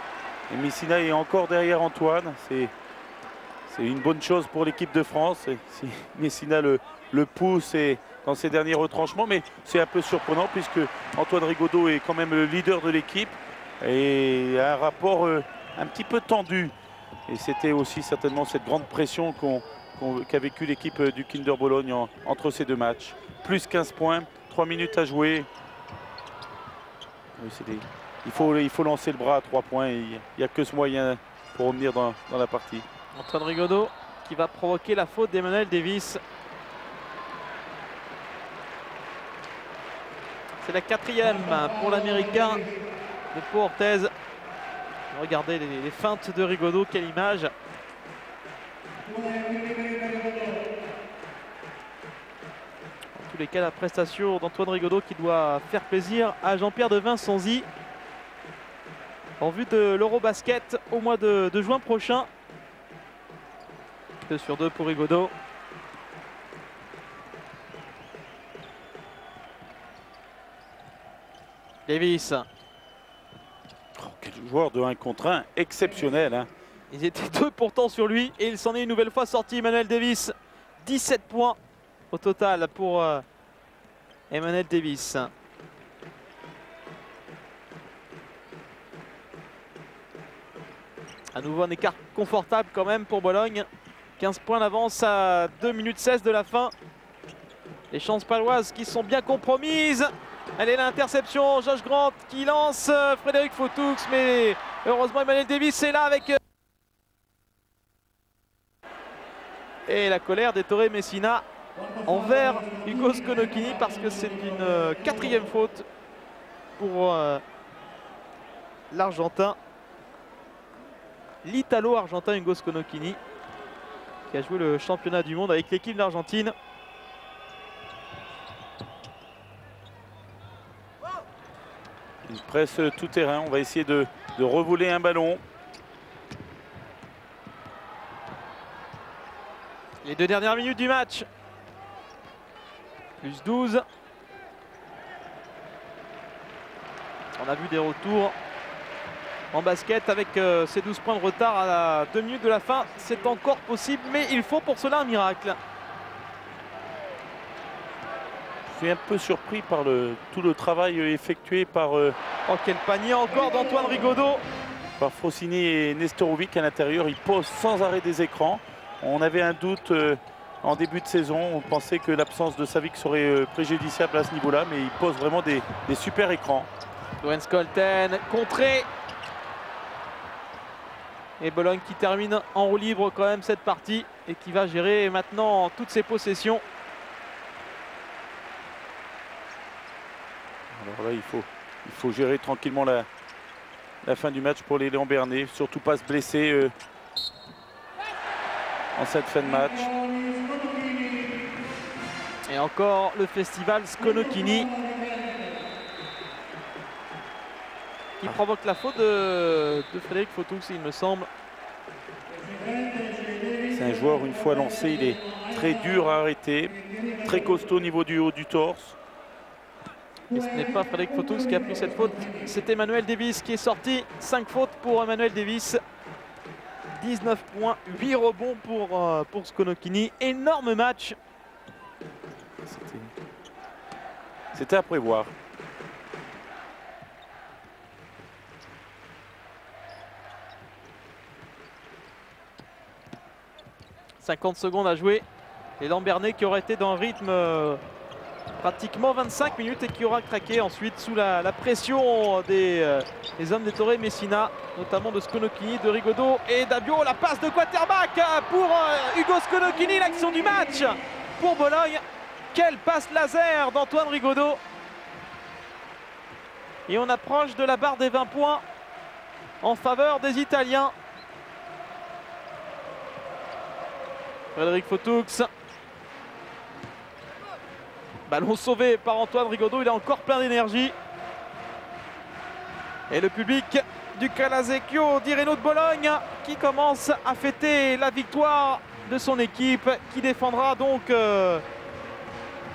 [SPEAKER 2] Messina est encore derrière Antoine. C'est C'est une bonne chose pour l'équipe de France. Si Messina le pousse dans ses derniers retranchements, mais c'est un peu surprenant puisque Antoine Rigaudot est quand même le leader de l'équipe et a un rapport un petit peu tendu. Et c'était aussi certainement cette grande pression qu'a vécu l'équipe du Kinder Bologne entre ces deux matchs. Plus 15 points, 3 minutes à jouer. Oui, il faut lancer le bras à 3 points. Il n'y a que ce moyen pour revenir dans la partie.
[SPEAKER 1] Antoine Rigaudot qui va provoquer la faute d'Emmanuel Davis. C'est la 4e pour l'Américain de Pau Orthez. Regardez les feintes de Rigaudot, quelle image. En tous les cas, la prestation d'Antoine Rigaudot qui doit faire plaisir à Jean-Pierre de Vincenzi en vue de l'Eurobasket au mois de juin prochain. 2 sur 2 pour Rigaudot. Davis.
[SPEAKER 2] Oh, quel joueur de 1 contre 1 exceptionnel. Hein.
[SPEAKER 1] Ils étaient 2 pourtant sur lui et il s'en est une nouvelle fois sorti. Emmanuel Davis, 17 points au total pour Emmanuel Davis. À nouveau un écart confortable quand même pour Bologne. 15 points d'avance à 2 minutes 16 de la fin. Les chances paloises qui sont bien compromises. Elle est l'interception, Josh Grant qui lance Frédéric Fautoux, mais heureusement Emmanuel Davis est là avec... Et la colère des Torre Messina envers Hugo Sconocchini parce que c'est une 4e faute pour l'Argentin. L'Italo-Argentin Hugo Sconocchini qui a joué le championnat du monde avec l'équipe d'Argentine.
[SPEAKER 2] Il presse tout terrain. On va essayer de revoler un ballon.
[SPEAKER 1] Les 2 dernières minutes du match. Plus 12. On a vu des retours en basket avec ces 12 points de retard à 2 minutes de la fin. C'est encore possible, mais il faut pour cela un miracle.
[SPEAKER 2] Je suis un peu surpris par tout le travail effectué par...
[SPEAKER 1] Oh, quel panier encore d'Antoine Rigaudot.
[SPEAKER 2] Par Frosini et Nestorovic à l'intérieur. Ils posent sans arrêt des écrans. On avait un doute en début de saison. On pensait que l'absence de Savic serait préjudiciable à ce niveau-là, mais ils posent vraiment des super écrans.
[SPEAKER 1] Lorenz Colten, contré. Et Bologne qui termine en roue libre quand même cette partie et qui va gérer maintenant toutes ses possessions.
[SPEAKER 2] Alors là, il faut gérer tranquillement la fin du match pour les Lambernais. Surtout pas se blesser en cette fin de match.
[SPEAKER 1] Et encore le festival Sconocchini qui provoque la faute de Frédéric Fautoux, il me semble.
[SPEAKER 2] C'est un joueur, une fois lancé, il est très dur à arrêter. Très costaud au niveau du haut du torse.
[SPEAKER 1] Et ce n'est pas Frédéric Fautoux qui a pris cette faute, c'est Emmanuel Davis qui est sorti. 5 fautes pour Emmanuel Davis. 19 points, 8 rebonds pour Sconocchini. Énorme match.
[SPEAKER 2] C'était à prévoir. «
[SPEAKER 1] 50 secondes à jouer. Les Lambernais qui auraient été dans un rythme pratiquement 25 minutes et qui aura craqué ensuite sous la pression des hommes des Torre Messina, notamment de Sconocchini, de Rigaudot et d'Abiot. La passe de quarterback pour Hugo Sconocchini, l'action du match pour Bologne. Quelle passe laser d'Antoine Rigaudot. Et on approche de la barre des 20 points en faveur des Italiens. Frédéric Fautoux. Ballon sauvé par Antoine Rigaudot, il est encore plein d'énergie. Et le public du Calasecchio d'Ireno de Bologne qui commence à fêter la victoire de son équipe, qui défendra donc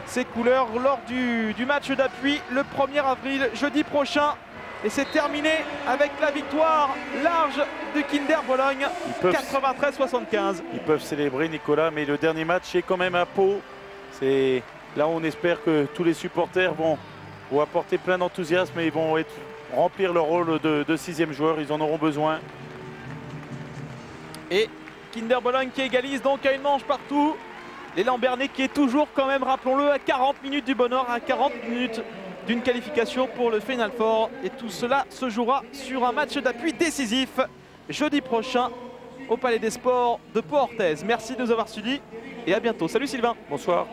[SPEAKER 1] ses couleurs lors du match d'appui le 1er avril, jeudi prochain, Et c'est terminé avec la victoire large du Kinder Bologne, 93-75.
[SPEAKER 2] Ils peuvent célébrer, Nicolas, mais le dernier match est quand même à Pau. C'est là où on espère que tous les supporters vont apporter plein d'enthousiasme et ils vont remplir leur rôle de sixième joueur. Ils en auront besoin.
[SPEAKER 1] Et Kinder Bologne qui égalise donc à une manche partout. L'élan Bernay qui est toujours quand même, rappelons-le, à 40 minutes du bonheur, à 40 minutes d'une qualification pour le Final Four. Et tout cela se jouera sur un match d'appui décisif jeudi prochain au Palais des Sports de Pau-Orthez. Merci de nous avoir suivis et à bientôt. Salut Sylvain.
[SPEAKER 2] Bonsoir.